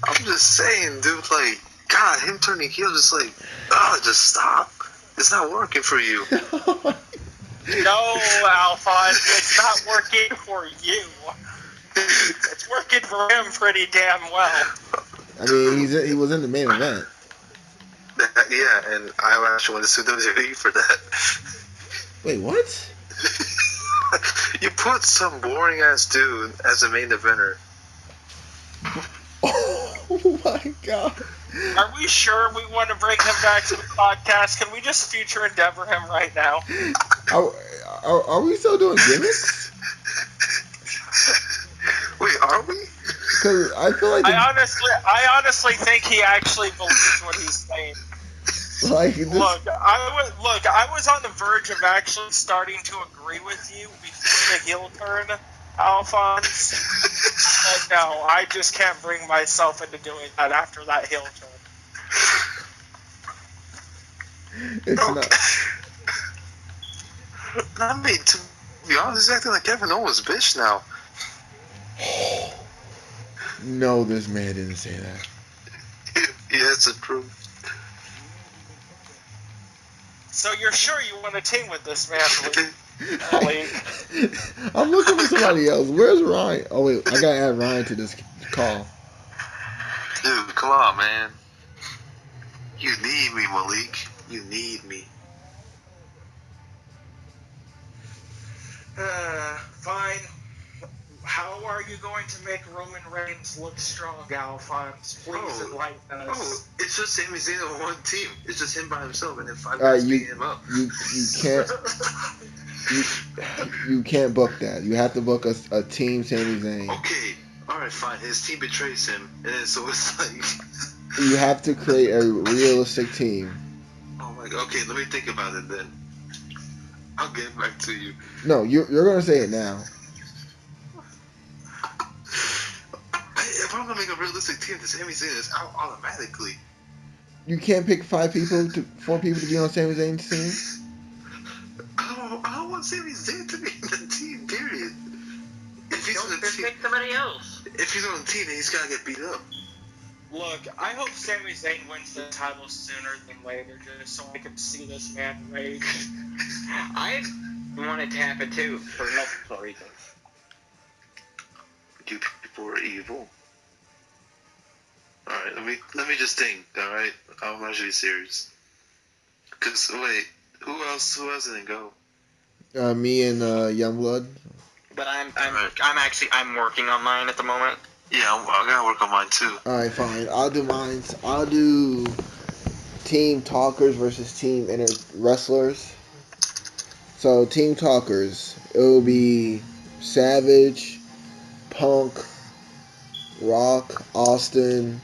I'm just saying, dude, like, God, him turning heel, just like, just stop. It's not working for you. No, Alphonse, it's not working for you. It's working for him pretty damn well. I mean, he was in the main event. Yeah, and I actually went to sue WWE for that. Wait, what? You put some boring ass dude as a main eventer. Oh my god. Are we sure we want to bring him back to the podcast? Can we just future endeavor him right now? Are we still doing gimmicks? Wait, are we? Because I feel like I honestly think he actually believes what he's saying. like this, I was on the verge of actually starting to agree with you before the heel turn, Alphonse. But no, I just can't bring myself into doing that after that heel turn. it's Okay. not. I mean, to be honest, he's acting like Kevin Owens' bitch now. No, this man didn't say that. Yeah, it's true. So you're sure you want to team with this man, Malik? I'm looking for somebody else. Where's Ryan? Oh wait, I gotta add Ryan to this call. Dude, come on, man. You need me, Malik. You need me. Fine. How are you going to make Roman Reigns look strong, Alphonse? Please enlighten us. Oh, it's just Sami Zayn on one team. It's just him by himself, and then 5 guys beating him up. You can't you can't book that. You have to book a team Sami Zayn. Okay, alright, fine. His team betrays him, and then so it's like... You have to create a realistic team. Oh my god, okay, let me think about it then. I'll get back to you. No, you're gonna say it now. If I'm gonna make a realistic team, the Sami Zayn is out automatically. You can't pick 4 people to be on Sami Zayn's team. I don't want Sami Zayn to be in the team, period. If he's on the team, Pick somebody else. if he's on the team, then he's gotta get beat up. Look, I hope Sami Zayn wins the title sooner than later, just so I can see this man rage. You want to tap it too for multiple reasons. You people are evil. Alright, let me just think, alright? I'm actually serious. Cause wait, who else didn't go? Me and Youngblood. But I'm working on mine at the moment. Yeah, I gotta work on mine too. Alright, fine. I'll do mine. I'll do Team Talkers versus Team Inner Wrestlers. So, Team Talkers, it will be Savage, Punk, Rock, Austin.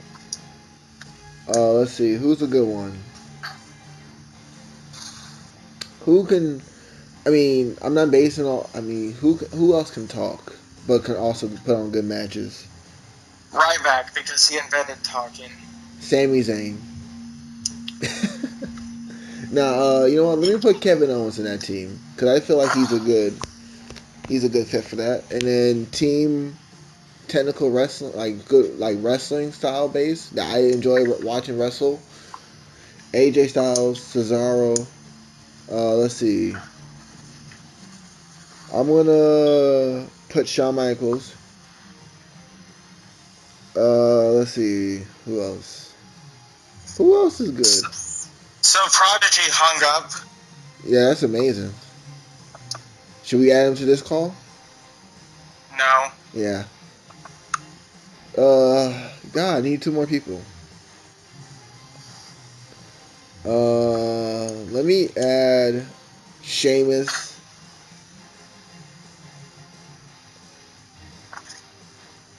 Let's see, who's a good one? Who can? I mean, I'm not basing on. I mean, who else can talk, but can also put on good matches? Ryback, because he invented talking. Sami Zayn. Now, you know what? Let me put Kevin Owens in that team because I feel like he's a good fit for that. And then Team Technical Wrestling, like wrestling style base that I enjoy watching wrestle. AJ Styles, Cesaro. Let's see. I'm gonna put Shawn Michaels. Let's see. Who else? Who else is good? So Prodigy hung up. Yeah, that's amazing. Should we add him to this call? No. Yeah. God, I need 2 more people. Let me add Sheamus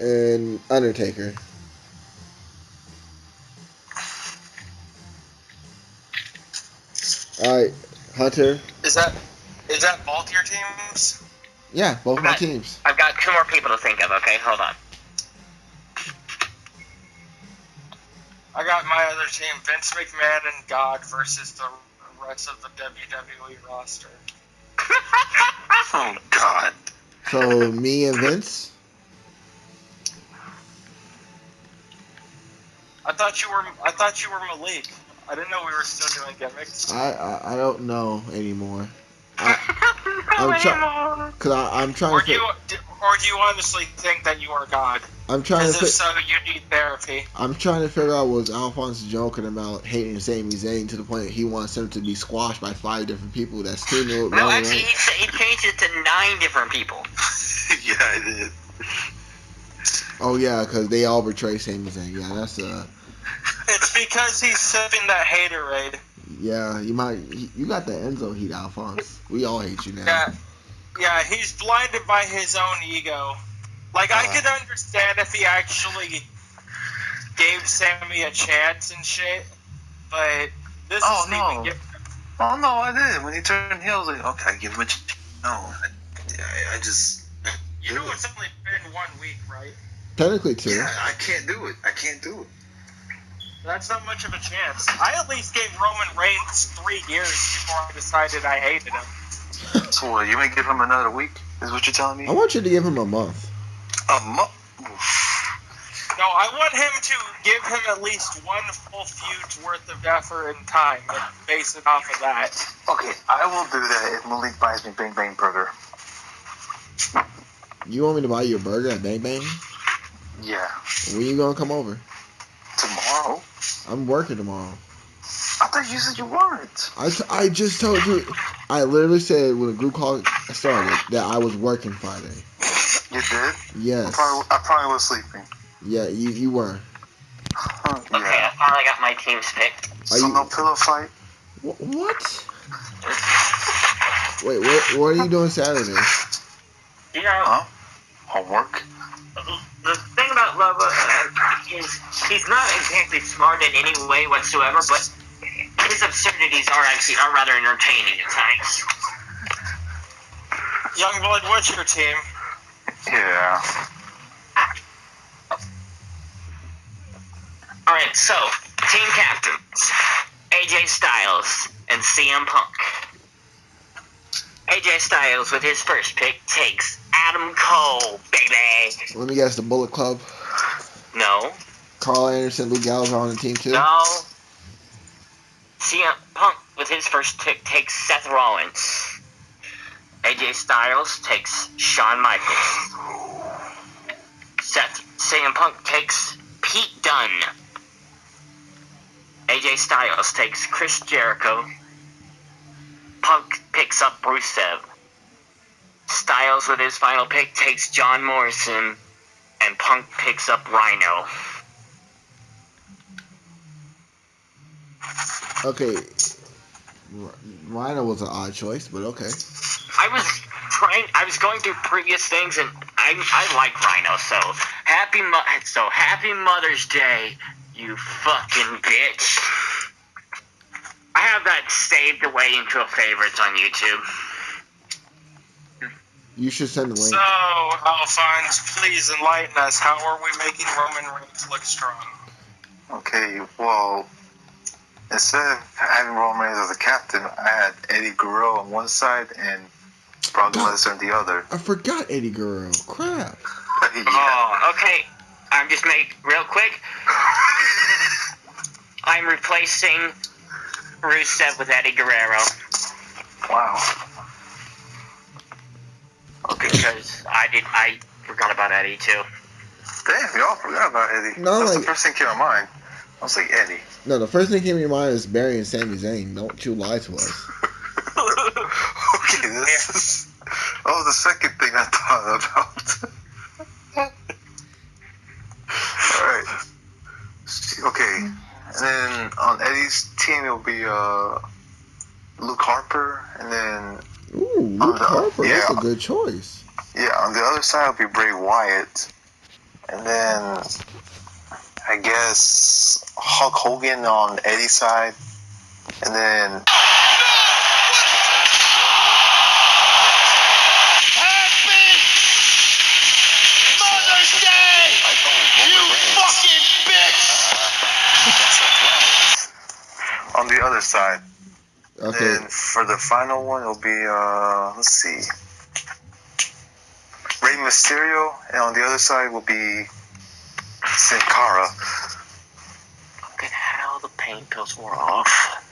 and Undertaker. Alright, Hunter. Is that both your teams? Yeah, both my teams. I've got 2 more people to think of, okay? Hold on. I got my other team, Vince McMahon and God versus the rest of the WWE roster. Oh God. So, me and Vince? I thought you were Malik. I didn't know we were still doing gimmicks. I don't know anymore. I'm trying Or to. do you honestly think that you are God? I'm trying Because to. if so, you need therapy. I'm trying to figure out, was Alphonse joking about hating Sami Zayn to the point that he wants him to be squashed by 5 different people? That's too low. No, actually, he changed it to 9 different people. Yeah, I did. Oh yeah, because they all betray Sami Zayn. Yeah, that's It's because he's sipping that haterade. Yeah, you got the Enzo heat, Alphonse. We all hate you now. Yeah, he's blinded by his own ego. Like, I could understand if he actually gave Sammy a chance and shit, but this isn't even giving him. Oh no, I did. When he turned heel, I was like, okay, I give him a chance. No, I just. You know it's only been 1 week, right? Technically 2. Yeah, I can't do it. That's not much of a chance. I at least gave Roman Reigns 3 years before I decided I hated him. So what, you may give him another week? Is what you're telling me? I want you to give him a month. A month? No, I want him to give him at least 1 full feud's worth of effort and time and base it off of that. Okay, I will do that if Malik buys me Bang Bang Burger. You want me to buy you a burger at Bang Bang? Yeah. When you gonna come over? Tomorrow? I'm working tomorrow. I thought you said you weren't. I just told you. I literally said when the group call started that I was working Friday. You did? Yes. I probably was sleeping. Yeah, you were. Huh, Okay, I finally got my teams picked. So no pillow fight? What? Wait, what are you doing Saturday? You know, Huh? Homework? the thing about Lobo is he's not exactly smart in any way whatsoever, but his absurdities are rather entertaining at times. Youngblood, what's your team? Yeah. Alright, so, team captains, AJ Styles and CM Punk. AJ Styles, with his first pick, takes Adam Cole, baby. Let me guess, the Bullet Club. No. Carl Anderson, Luke Gallows are on the team too. No. CM Punk, with his first pick, takes Seth Rollins. AJ Styles takes Shawn Michaels. CM Punk takes Pete Dunne. AJ Styles takes Chris Jericho. Punk picks up Rusev. Styles, with his final pick, takes John Morrison. And Punk picks up Rhino. Okay. Rhino was an odd choice, but okay. I was going through previous things, and I like Rhino, so happy Mother's Day, you fucking bitch. I have that saved away into a favorites on YouTube. You should send the link. So, Alphonse, please enlighten us. How are we making Roman Reigns look strong? Okay, well, instead of having Roman Reigns as a captain, I had Eddie Guerrero on one side and Brock Lesnar on the other. I forgot Eddie Guerrero. Crap. Yeah. Oh, okay. I'm just real quick. I'm replacing Rusev with Eddie Guerrero. Wow. Because I forgot about Eddie too. Damn, we all forgot about Eddie. No, That's like- the first thing came to mind. I was like, Eddie. No, the first thing came to your mind is Barry and Sami Zayn. Don't you lie to us. Okay, this is... That was the second thing I thought about. Alright. Okay. And then on Eddie's team, it'll be Luke Harper. And then, Ooh, Luke Harper. yeah. That's a good choice. yeah, on the other side, it'll be Bray Wyatt. And then, I guess, Hulk Hogan on Eddie's side. And then... Mother's Day! You fucking bitch! on the other side. Okay. And for the final one, it'll be, let's see. Rey Mysterio, and on the other side will be Sin Cara. Fucking hell, the pain pills wore off.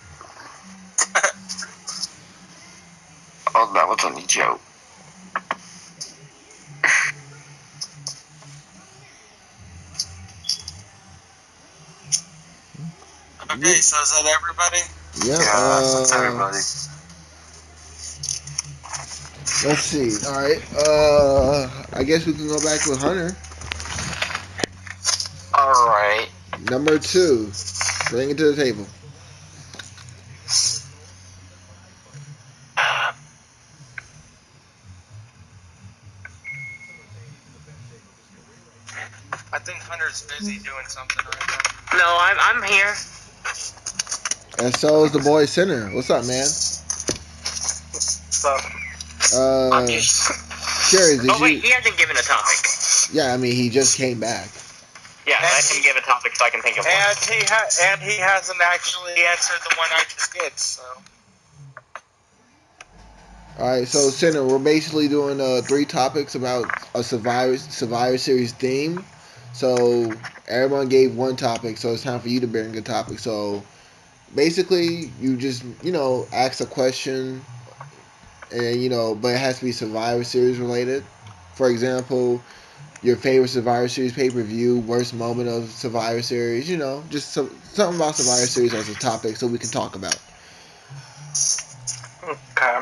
Oh, that was only a joke. Okay, so is that everybody? Yeah. That's everybody. Let's see. All right. I guess we can go back with Hunter. Alright. Number 2. Bring it to the table. I think Hunter's busy doing something right now. No, I'm here. And so is the boy Sinner. What's up, man? So, I'm just... Sherry, did Oh, wait, you? he hasn't given a topic. Yeah, I mean, he just came back. Yeah, let him give a topic so I can think of one. and he hasn't actually answered the one I just did, so. All right, so Sinner, we're basically doing 3 topics about a Survivor Series theme. So everyone gave one topic, so it's time for you to bring a topic. So basically, you just ask a question, and but it has to be Survivor Series related. For example, your favorite Survivor Series pay-per-view, worst moment of Survivor Series. Just something about Survivor Series as a topic, so we can talk about. Okay.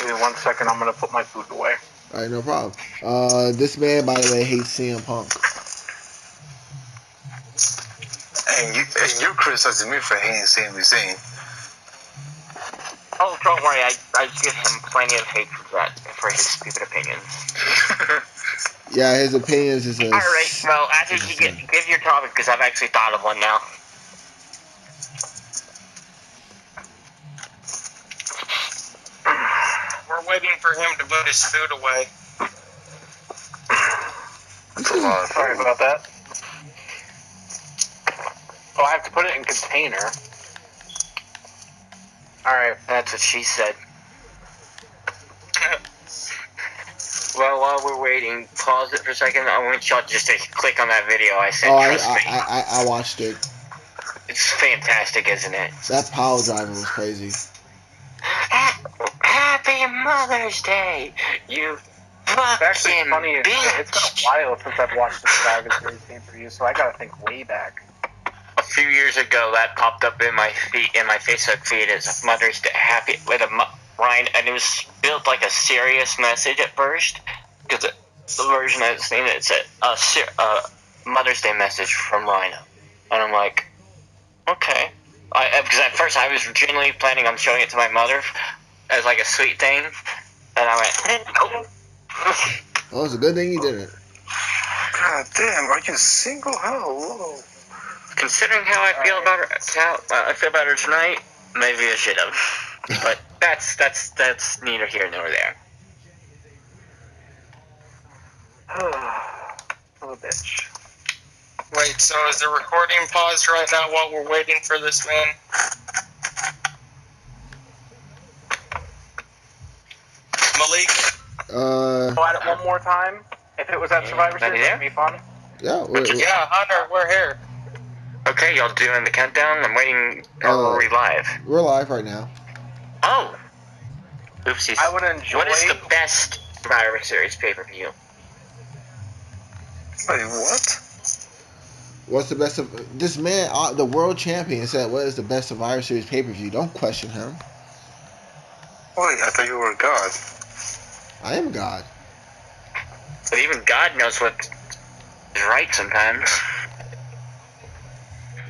Give me 1 second. I'm gonna put my food away. All right, no problem. This man, by the way, hates CM Punk. And you criticizing me for hating Sami Zayn. Oh, don't worry, I give him plenty of hate for his stupid opinions. Yeah, his opinions is a... Alright, well, after you give your topic, because I've actually thought of one now. We're waiting for him to put his food away. Sorry about that. Oh, I have to put it in container. Alright. That's what she said. Well, while we're waiting, pause it for a second. I want y'all just to click on that video I sent. Oh, Trust me. I watched it. It's fantastic, isn't it? That pile driver was crazy. Happy Mother's Day, you It's actually fucking funny. It's bitch. been a while since I've watched the Survivor Series pay-per-view, so I gotta think way back. A few years ago, that popped up in my Facebook feed as Mother's Day happy with a Ryan, and it was built like a serious message at first, because the version I've seen it said a Mother's Day message from Rhino, and I'm like, okay, because at first I was genuinely planning on showing it to my mother as like a sweet thing, and I went, nope. Well, it's a good thing you didn't. God damn, are you single? Hello. Considering how I feel about her, tonight, maybe I should have. But that's neither here nor there. Little bitch. Wait, so is the recording paused right now while we're waiting for this man? Malik? Go at it one more time. If it was at Survivor Series, it'd be fun. Yeah. Yeah, Hunter, we're here. Okay, y'all doing the countdown? I'm waiting. Are we live? We're live right now. Oh! Oopsies. I would enjoy... What is the best Survivor Series pay-per-view? Wait, what? What's the best of this man? The world champion said, "What is the best Survivor Series pay-per-view?" Don't question him. Wait, I thought you were God. I am God. But even God knows what is right sometimes.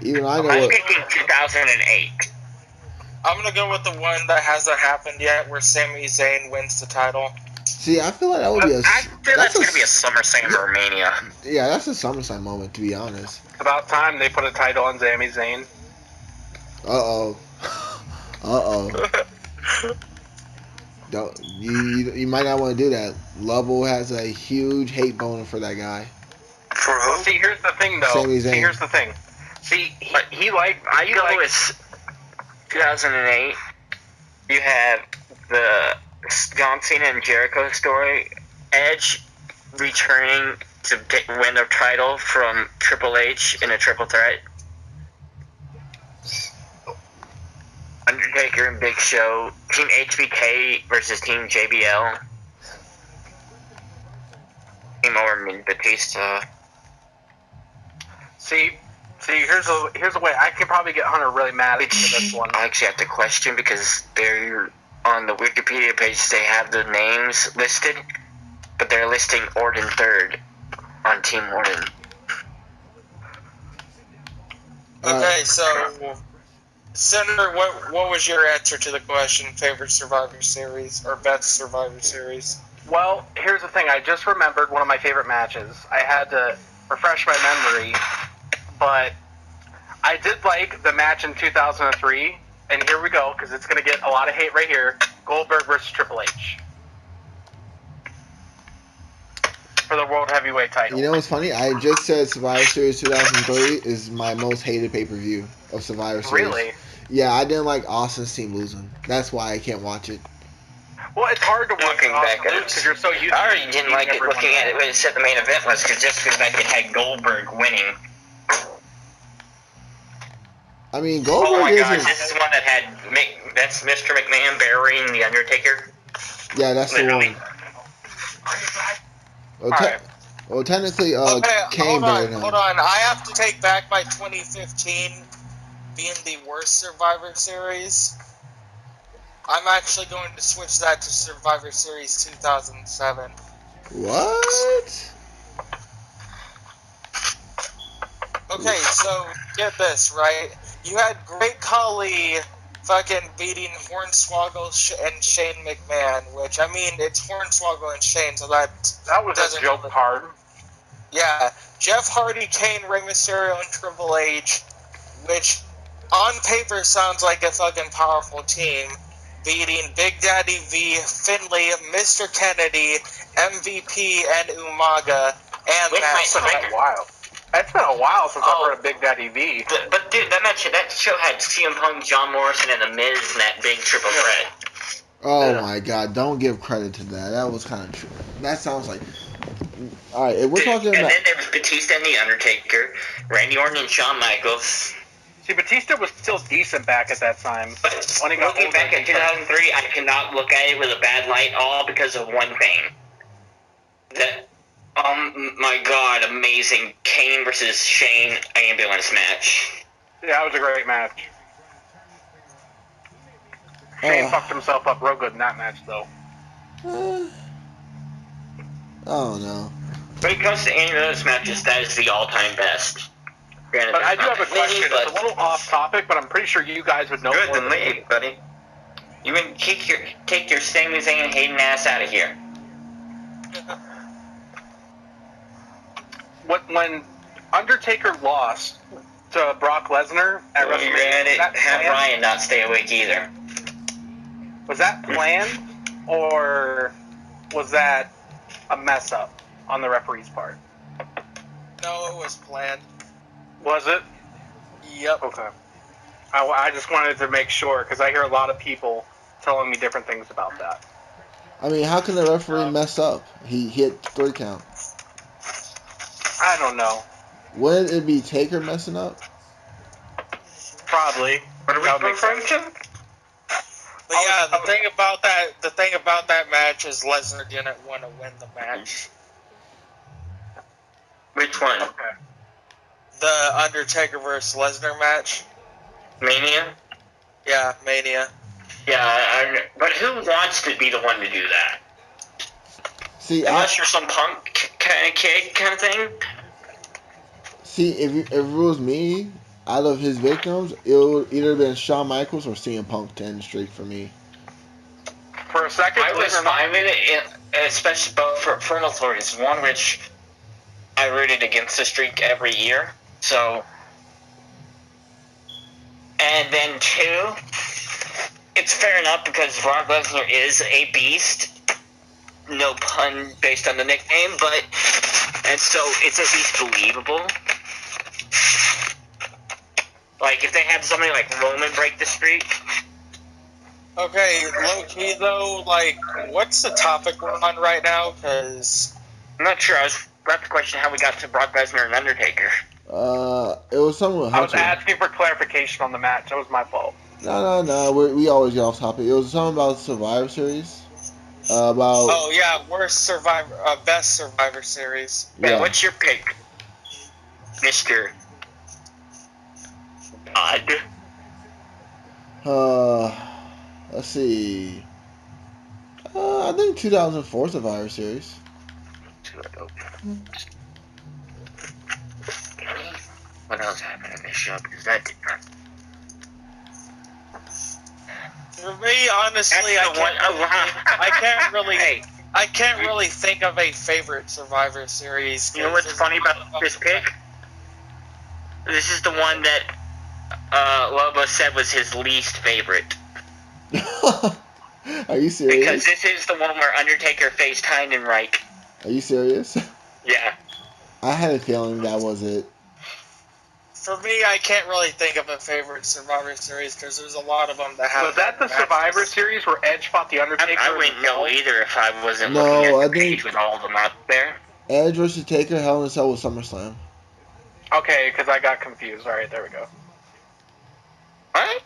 Even I know I'm what. picking 2008. I'm gonna go with the one that hasn't happened yet, where Sami Zayn wins the title. See, I feel like that would be a. I feel that's gonna be a SummerSlam or Mania. Yeah, that's a SummerSlam moment, to be honest. It's about time they put a title on Sami Zayn. Uh oh. Don't you might not want to do that. Lovell has a huge hate boner for that guy. For who? See, here's the thing, though. Sami Zayn. See, here's the thing. See, he liked... I go with 2008. You have the John Cena and Jericho story. Edge returning to win the title from Triple H in a triple threat. Undertaker and Big Show. Team HBK versus Team JBL. Team Orton, Batista. See, here's the way. I could probably get Hunter really mad at this one. I actually have to question because they're on the Wikipedia page. They have the names listed, but they're listing Orton third on Team Orton. Okay, so Senator, what was your answer to the question? Favorite Survivor Series or best Survivor Series? Well, here's the thing. I just remembered one of my favorite matches. I had to refresh my memory, but I did like the match in 2003, and here we go, because it's going to get a lot of hate right here. Goldberg versus Triple H for the World Heavyweight title. You know what's funny? I just said Survivor Series 2003 is my most hated pay-per-view of Survivor Series. Really? Yeah, I didn't like Austin's team losing. That's why I can't watch it. Well, it's hard to watch Looking back at it, because you're so used to I already didn't like it looking at it when it said the main event was just because it had Goldberg winning. I mean, Oh Goldberg my gosh, isn't. this is the one that had that's Mr. McMahon burying the Undertaker. Yeah, that's the Literally. one. Well, Alright. well technically, Okay, Kane buried him. hold on. I have to take back my 2015 being the worst Survivor Series. I'm actually going to switch that to Survivor Series 2007. What? Okay, so get this, right? You had Great Khali fucking beating Hornswoggle and Shane McMahon, which, I mean, it's Hornswoggle and Shane, so that That was doesn't a joke hard. Yeah, Jeff Hardy, Kane, Rey Mysterio, and Triple H, which on paper sounds like a fucking powerful team, beating Big Daddy V, Finlay, Mr. Kennedy, MVP, and Umaga, and Wait, Matt wait, Striker. wait. It's been a while. It's been a while since I've heard of Big Daddy V. But dude, that show had CM Punk, John Morrison, and The Miz in that big triple threat. Oh my God! Don't give credit to that. That was kind of true. That sounds like. All right, if we're talking and about. then there was Batista and The Undertaker, Randy Orton and Shawn Michaels. See, See, Batista was still decent back at that time. But When he got looking older, back at 2003, I cannot look at it with a bad light, all because of one thing. That, my God, amazing Kane versus Shane ambulance match. Yeah, that was a great match. Shane fucked himself up real good in that match, though. I don't know. When it comes to ambulance matches, that is the all-time best. Granted, But I do there's have a not many, question. It's a little off topic, but I'm pretty sure you guys would know Good more than me, buddy. You can take your Sami Zayn Hayden ass out of here. When Undertaker lost to Brock Lesnar at Well, you're WrestleMania, at it. Have Ryan not stay awake either. was that planned, or was that a mess up on the referee's part? No, it was planned. Was it? Yep. Okay. I just wanted to make sure, because I hear a lot of people telling me different things about that. I mean, how can the referee mess up? He hit 3 count. I don't know. Wouldn't it be Taker messing up? Probably. What are we That would make referring sense. to? But yeah, the thing about that match is Lesnar didn't want to win the match. Which one? Okay. The Undertaker versus Lesnar match. Mania? Yeah, Mania. Yeah, but who wants to be the one to do that? See, Unless you're some punk kind of kid kind of thing. if it was me, out of his victims, it would either been Shawn Michaels or CM Punk to end the streak for me. For a second, I was fine with it, especially both for multiple reasons. One, which I rooted against the streak every year, so. And then two, it's fair enough because Brock Lesnar is a beast. No pun based on the nickname, and so it's at least believable. Like, if they had somebody like Roman break the streak. Okay, low key though, like, what's the topic we're on right now? Because I'm not sure. I was about to question how we got to Brock Lesnar and Undertaker. It was something with I was Hunter. asking for clarification on the match. That was my fault. No. We always get off topic. It was something about Survivor Series. About. oh yeah, best Survivor Series. Yeah, what's your pick, Mr. Odd? Let's see. I think 2004 Survivor Series. What else happened in this show? Because that did not. For me, honestly, I can't really think of a favorite Survivor Series. You know what's funny about this pick? This is the one that Lobo said was his least favorite. Are you serious? Because this is the one where Undertaker faced Heidenreich. Are you serious? Yeah. I had a feeling that was it. For me, I can't really think of a favorite Survivor Series because there's a lot of them that have. Was that the matches. Survivor Series where Edge fought the Undertaker? I wouldn't know either if I wasn't No, looking I at the think- page with all of them out there. Edge versus Taker, Hell in a Cell was SummerSlam. Okay, because I got confused. All right, there we go. What?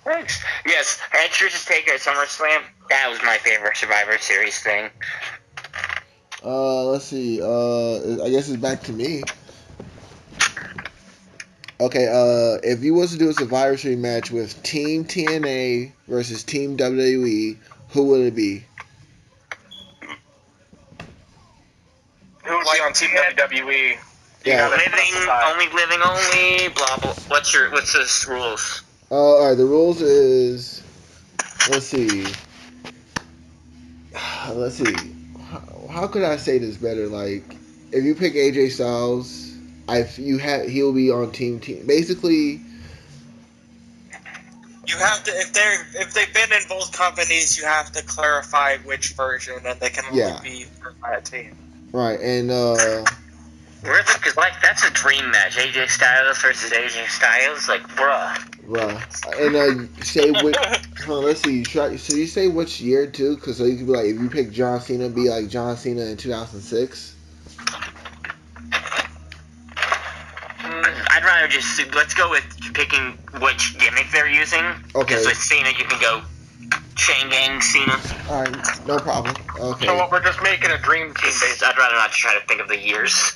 Thanks. Yes, Edge versus Taker at SummerSlam. That was my favorite Survivor Series thing. Let's see. I guess it's back to me. Okay, if you was to do a Survivor Series match with Team TNA versus Team WWE, who would it be? Who would be on Team WWE? Yeah. Living only, blah blah. What's the rules? Alright, the rules is, let's see. How could I say this better? Like, if you pick AJ Styles, he'll be on Team. Basically, You have to if they've been in both companies, you have to clarify which version, and they can only be for that team. right? And Really? Because that's a dream match. AJ Styles versus AJ Styles, like, bruh. and say which. Let's see. So you say which year too? Because so you could be like, if you pick John Cena, be like John Cena in 2006. I'd rather just let's go with picking which gimmick they're using. Okay. Because with Cena, you can go Chain Gang Cena. All right, no problem. Okay. So what, we're just making a dream team, basically. I'd rather not try to think of the years.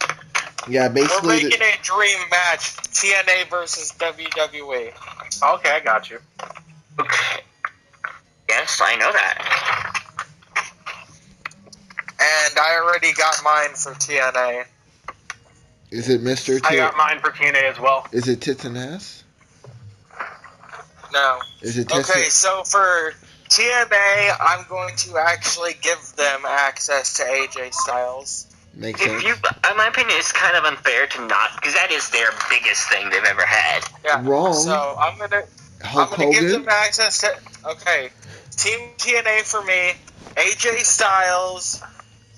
Yeah, We're basically. making a dream match: TNA versus WWE. Okay, I got you. Okay. Yes, I know that. And I already got mine for TNA. Is it Mr. I got mine for TNA as well. Is it Tits and Ass? No. Is it Tits Okay, so for TNA, I'm going to actually give them access to AJ Styles. Makes sense. If you, in my opinion, it's kind of unfair to not, because that is their biggest thing they've ever had. Yeah. Wrong. So I'm gonna Hulk give Hogan? them access to. Okay, Team TNA for me: AJ Styles,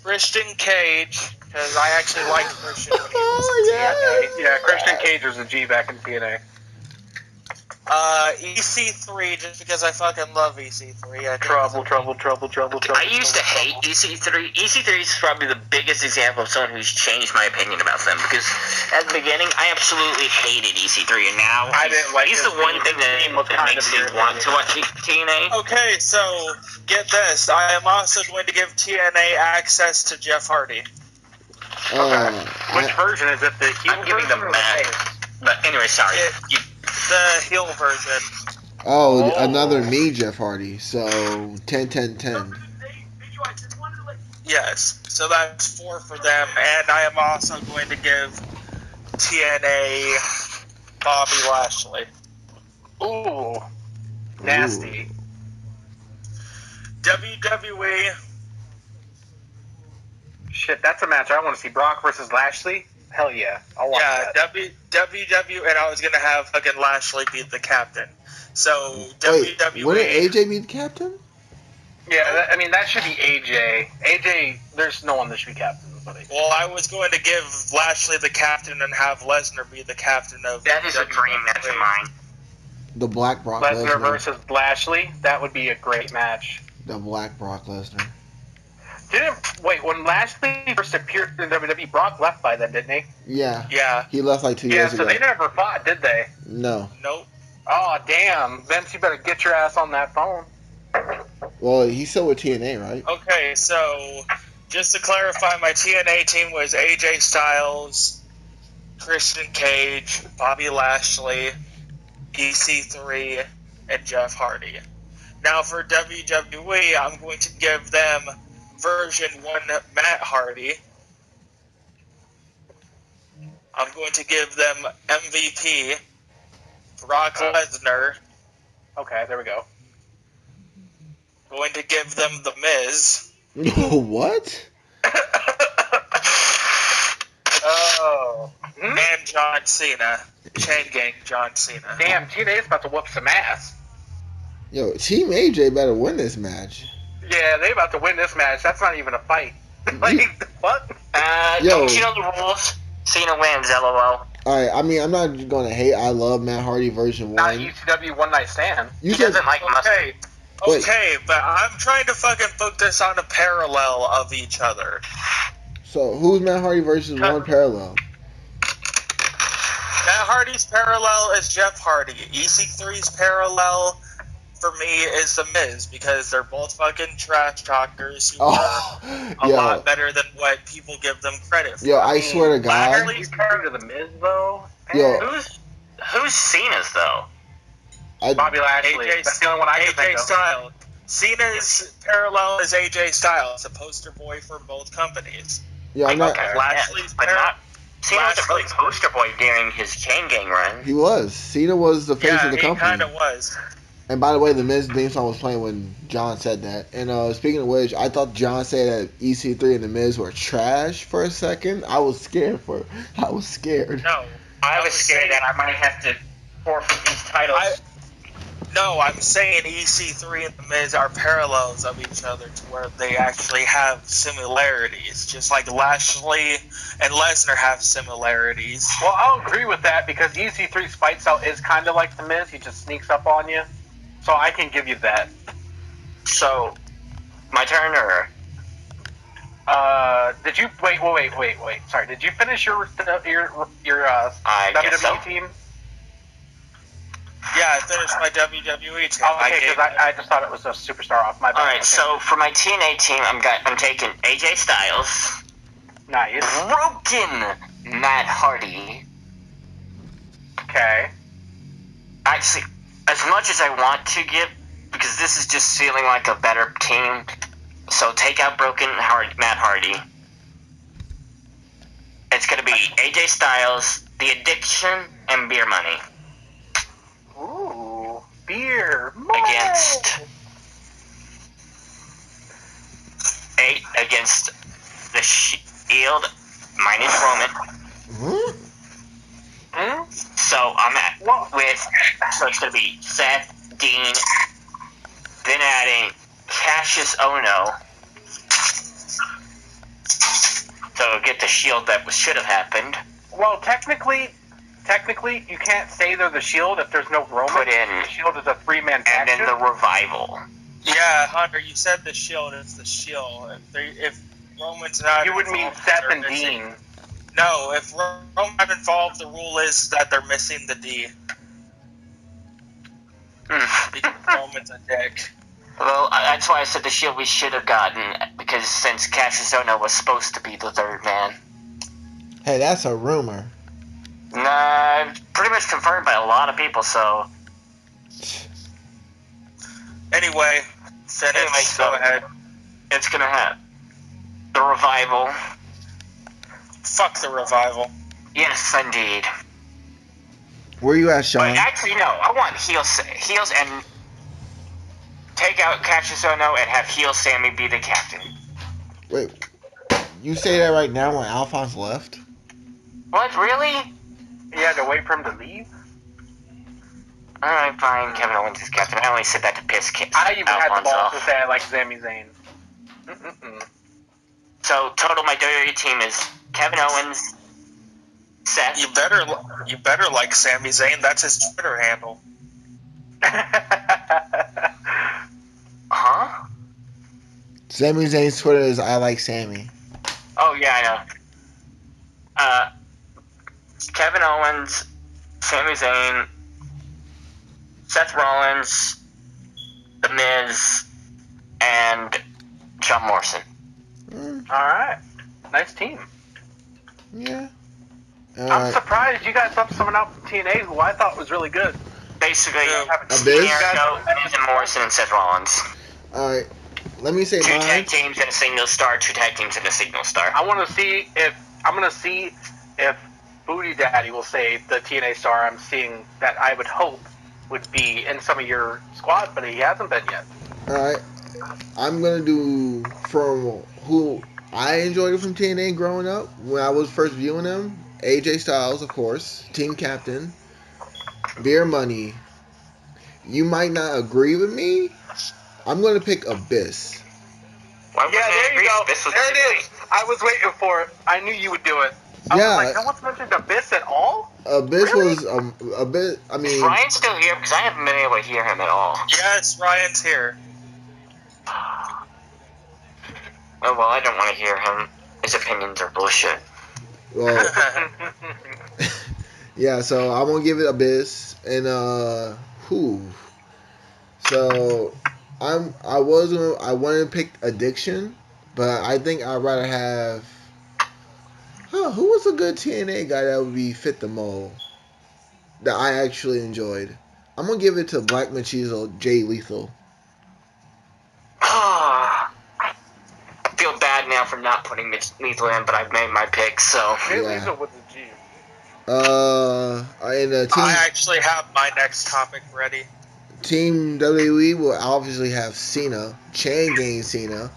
Christian Cage, because I actually liked Christian when he was in TNA. Yeah, Christian Cage was a G back in TNA. EC3, just because I fucking love EC3. I think Trouble. I used to hate EC3. EC3 is probably the biggest example of someone who's changed my opinion about them, because at the beginning, I absolutely hated EC3, and now I didn't like he's his the one theme. thing His theme was that kind makes of me irritating. want to watch TNA. Okay, so get this. I am also going to give TNA access to Jeff Hardy. Which version is it? The heel I'm giving them version or the that. face? But anyway, sorry. The heel version. Oh, Oh. another me, Jeff Hardy. So 10-10-10. Yes, so that's 4 for them, and I am also going to give TNA Bobby Lashley. Ooh. Nasty. WWE, Shit, that's a match I want to see. Brock versus Lashley? Hell yeah. I'll watch that. WWE, and I was going to have fucking Lashley be the captain. So, Wait, WWE. wouldn't AJ be the captain? Yeah, that should be AJ. AJ, there's no one that should be captain. Buddy. Well, I was going to give Lashley the captain and have Lesnar be the captain of That is a dream match of mine. The Black Brock Lesnar Lesnar. versus Lashley? That would be a great match. The Black Brock Lesnar. Wait, when Lashley first appeared in WWE, Brock left by then, didn't he? Yeah. Yeah. He left like 2 Yeah, years so ago. they never fought, did they? No. Nope. Oh, damn. Vince, you better get your ass on that phone. Well, he's still with TNA, right? Okay, so just to clarify, my TNA team was AJ Styles, Christian Cage, Bobby Lashley, EC3, and Jeff Hardy. Now for WWE, I'm going to give them version 1 Matt Hardy. I'm going to give them MVP Brock Lesnar. Okay, there we go. Going to give them The Miz. What? Oh. And John Cena. Chain Gang John Cena. Damn, TNA's about to whoop some ass. Yo, Team AJ better win this match. Yeah, they about to win this match. That's not even a fight. Like, what? Yo. Don't you know the rules? Cena wins, LOL. Alright, I mean, I'm not gonna hate. I love Matt Hardy version Not 1. ECW One Night Stand. You He said, doesn't like mustard. Okay. Wait. Okay, but I'm trying to fucking put this on a parallel of each other. so who's Matt Hardy versus 1 parallel? Matt Hardy's parallel is Jeff Hardy. EC3's parallel for me is The Miz, because they're both fucking trash talkers who are Oh, a yo, lot better than what people give them credit for. yo, I swear to God. Lashley's compared to The Miz, though. Yo. Who's Cena's, though? Bobby Lashley. AJ, That's the only one I can think AJ of. Styles. Cena's parallel is AJ Styles, a poster boy for both companies. Yo, I'm not. Okay, Lashley's but not. Cena was a really Lashley's- poster boy during his Chain Gang run. He was. Cena was the face Yeah, of the he company. kind of was. And by the way, the Miz theme song was playing when John said that. And speaking of which, I thought John said that EC3 and the Miz were trash for a second. I was scared. I was scared. No. I was scared that I might have to forfeit these titles. No, I'm saying EC3 and The Miz are parallels of each other to where they actually have similarities, just like Lashley and Lesnar have similarities. Well, I'll agree with that because EC3's fight style is kind of like The Miz. He just sneaks up on you. So I can give you that. So, my turn, or? Did you wait? Sorry, did you finish your I guess so. WWE team? Yeah, I finished my WWE team. Oh, okay, because I just thought it was a superstar off my back. All right, Okay. so for my TNA team, I'm taking AJ Styles, Nice. broken Matt Hardy. Okay. Actually, as much as I want to give, because this is just feeling like a better team, so take out broken Matt Hardy. It's going to be AJ Styles, The Addiction, and Beer Money. Ooh, beer money. Against the Shield minus Roman. Hmm? So I'm so it's gonna be Seth, Dean, then adding Cassius Ono. So get the Shield that should have happened. Well, technically, you can't say they're the Shield if there's no Roman. Put in, The Shield is a three-man and faction. then the Revival. Yeah, Hunter, you said the Shield. It's the Shield. If Roman's not, You would mean involved, Seth they're and missing- Dean. No, if Roman's not involved, the rule is that they're missing the D because Roman's a dick. Well, that's why I said the Shield we should have gotten, because since Cassius Ono was supposed to be the third man. Hey, that's a rumor. Nah, pretty much confirmed by a lot of people, so... Anyway, finish. Anyway, so- Go ahead. It's gonna have the Revival. Fuck the Revival. Yes, indeed. Where you at, Sean? But actually, no, I want heels and take out Cassius Ono and have heel Sammy be the captain. Wait, you say that right now when Alphonse left? What, really? You had to wait for him to leave? Alright, fine, Kevin Owens is captain. I only said that to piss I even had the Alphonse balls to off. say I like Sami Zayn. Mm-mm-mm. So, total my WWE team is Kevin Owens, Seth, You better like Sami Zayn. That's his Twitter handle. huh? Sami Zayn's Twitter is I like Sammy. Oh, yeah, I know. Kevin Owens, Sami Zayn, Seth Rollins, The Miz, and John Morrison. Alright. Nice team. Yeah. I'm surprised you guys left someone out from TNA who I thought was really good. Basically, Abyss? Jericho, Miz and Morrison, and Seth Rollins. Alright, let me say Two mine. tag teams and a single star, two tag teams and a single star. I'm gonna see if Booty Daddy will say the TNA star I'm seeing that I would hope would be in some of your squad, but he hasn't been yet. Alright, I'm gonna do from who I enjoyed it from TNA growing up when I was first viewing them. AJ Styles, of course, team captain. Beer Money. You might not agree with me. I'm gonna pick Abyss. Why wouldn't Yeah, I there you agree? go. This was There it simply- is. I was waiting for it. I knew you would do it. I Yeah. was like, no one's mentioned Abyss at all? Abyss Really? was a bit. I Is mean, Ryan still here? Because I haven't been able to hear him at all. Yes, Ryan's here. Oh, well, I don't want to hear him. His opinions are bullshit. well, yeah. So I'm gonna give it Abyss and who. So I wanted to pick Addiction, but I think I'd rather have. Who was a good TNA guy that would be fit the mold that I actually enjoyed? I'm gonna give it to Black Machismo, Jay Lethal. I feel bad now for not putting Lethal in, but I've made my pick, so. Jay Yeah. Lethal with a G. And I actually have my next topic ready. Team WWE will obviously have Cena, Chain Gang Cena,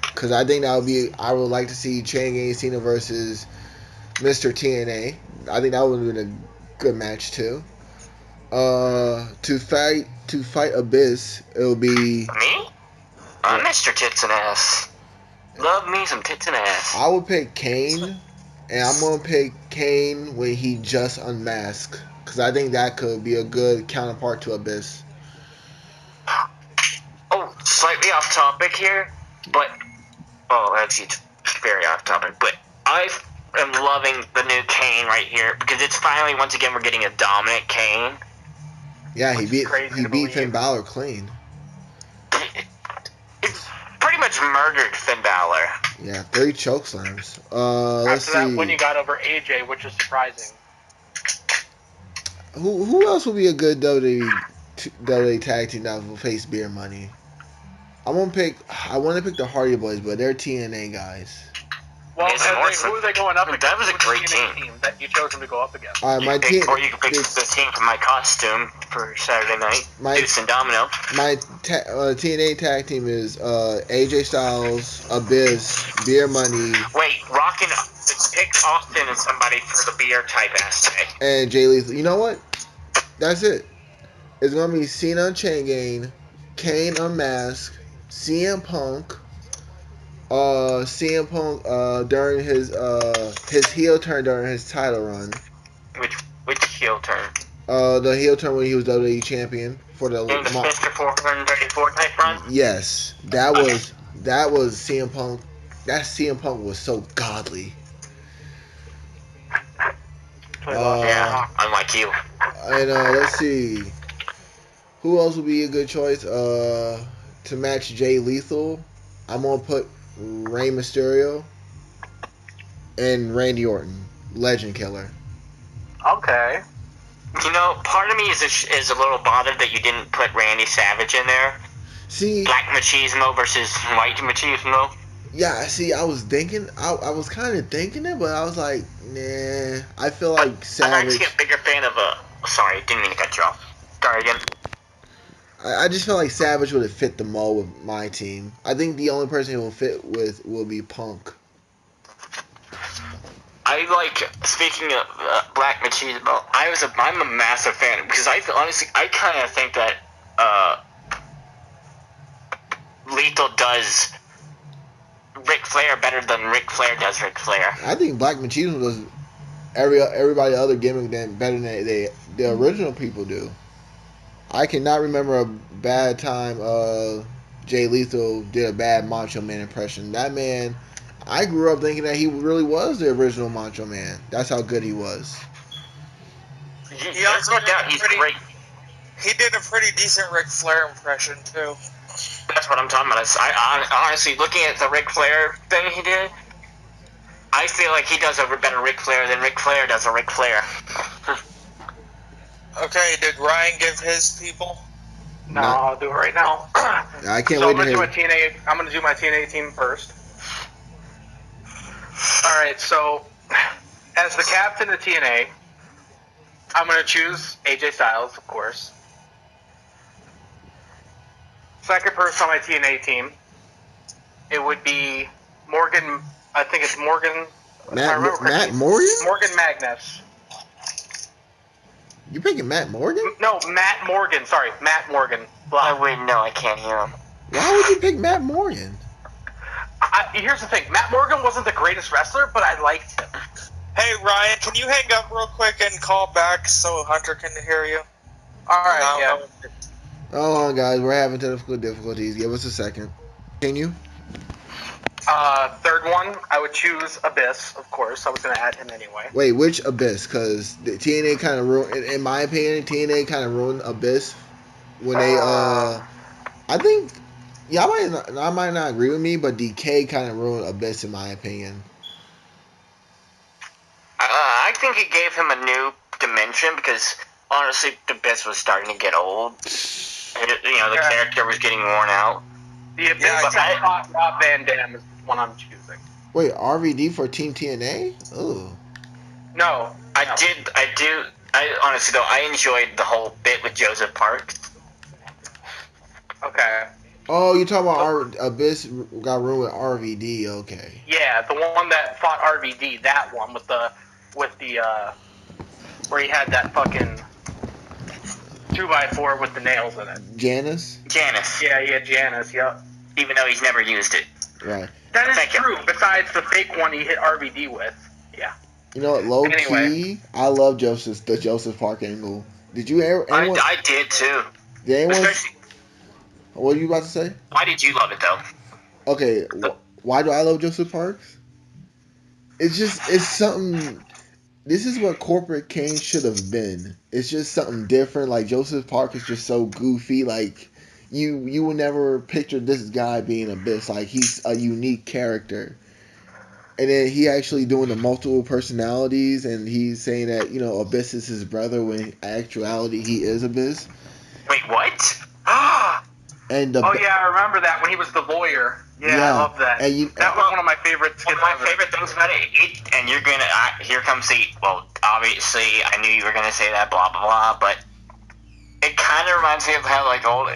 because I think that would be. I would like to see Chain Gang Cena versus Mr. TNA. I think that would have been a good match too. To fight Abyss, it'll be. Me? I'm Mr. Tits and Ass. Love me some tits and ass. I would pick Kane, and I'm gonna pick Kane when he just unmasked, because I think that could be a good counterpart to Abyss. Oh, slightly off topic here, but... Oh, actually, very off topic, but I am loving the new Kane right here because it's finally, once again, we're getting a dominant Kane. Yeah, he beat crazy to Finn believe. Balor clean. It's pretty much murdered Finn Balor. Yeah, 3 choke slams. Let's After that, see. when you got over AJ, which is surprising. Who else would be a good WWE tag team that will face Beer Money? I want to pick the Hardy Boys, but they're TNA guys. Well, It's and Morrison. who are they going up against? That was a Who's great the TNA team. that you chose them to go up against. All right, my team. Or you can pick the team from my costume for Saturday night. My- Deuce and Domino. My TNA tag team is AJ Styles, Abyss, Beer Money, Wait, Rockin' pick Austin and somebody for the beer type ass today. and Jay Lethal. You know what? That's it. It's gonna be Cena on Chain Gang, Kane Unmasked, CM Punk. CM Punk during his heel turn during his title run. Which heel turn? The heel turn when he was WWE champion for the. In the Mr. 434 type run? Yes, that was CM Punk. That CM Punk was so godly. Yeah, unlike you. And let's see, who else would be a good choice? To match Jay Lethal, I'm gonna put Rey Mysterio and Randy Orton, Legend Killer. Okay. You know, part of me is a little bothered that you didn't put Randy Savage in there. See, Black Machismo versus White Machismo. yeah, see, I was thinking, I was kind of thinking it, but I was like, nah. I feel like I'm Savage. actually a bigger fan of Sorry, didn't mean to cut you off. Sorry again. I just feel like Savage would have fit the mold with my team. I think the only person he will fit with will be Punk. I like, speaking of Black Machismo, I'm a massive fan because I kind of think that Lethal does Ric Flair better than Ric Flair does Ric Flair. I think Black Machismo does everybody other gimmick better than the original people do. I cannot remember a bad time Jay Lethal did a bad Macho Man impression. That man, I grew up thinking that he really was the original Macho Man. That's how good he was. There's no doubt he's great. He did a pretty decent Ric Flair impression too. That's what I'm talking about. I honestly, looking at the Ric Flair thing he did, I feel like he does a better Ric Flair than Ric Flair does a Ric Flair. Okay, did Ryan give his people? No, I'll do it right now. I can't So wait I'm to gonna hear. do my TNA team first. All right, so as the captain of TNA, I'm gonna choose AJ Styles, of course. Second person on my TNA team, it would be Morgan. I think it's Morgan. if I remember Matt correctly, Morgan? Morgan Magnus. You picking Matt Morgan? No, Matt Morgan. Sorry, Matt Morgan. Blah. Wait, no, I can't hear him. Why would you pick Matt Morgan? Here's the thing. Matt Morgan wasn't the greatest wrestler, but I liked him. Hey Ryan, can you hang up real quick and call back so Hunter can hear you? All right, yeah. Hold on, guys. We're having technical difficulties. Give us a second. Continue. Third one, I would choose Abyss, of course. I was going to add him anyway. Wait, which Abyss? Because TNA kind of ruined, in my opinion, TNA kind of ruined Abyss when they, I think, yeah, I might not agree with me, but DK kind of ruined Abyss in my opinion. I think it gave him a new dimension because honestly, the Abyss was starting to get old. You know, the character was getting worn out. The Abyss that fought Rob Van Dam is the one I'm choosing. Wait, RVD for Team TNA? Oh. No. I honestly though, I enjoyed the whole bit with Joseph Parks. Okay. Oh, you talking about Abyss got ruined with RVD? Okay. Yeah, the one that fought RVD, that one with the where he had that fucking 2x4 with the nails in it. Janice? Janice. Yeah, he had Janice. Yep. Even though he's never used it. Right. That is Thank you. true. Besides the fake one he hit RVD with. Yeah. You know what? Low Anyway. key, I love the Joseph Park angle. Did you ever? Anyone, I did too. did anyone? Especially, What are you about to say? why did you love it though? Okay, why do I love Joseph Parks? it's something. This is what Corporate Kane should have been. It's just something different. Like Joseph Park is just so goofy. Like you will never picture this guy being Abyss. Like he's a unique character. And then he actually doing the multiple personalities, and he's saying that Abyss is his brother when in actuality he is Abyss. Wait, what? And oh yeah, I remember that when he was the lawyer. Yeah, I love that. That was one of my favorite skits. One of my favorite things about it, and you're gonna here comes the obviously I knew you were gonna say that blah blah blah, but it kind of reminds me of how like old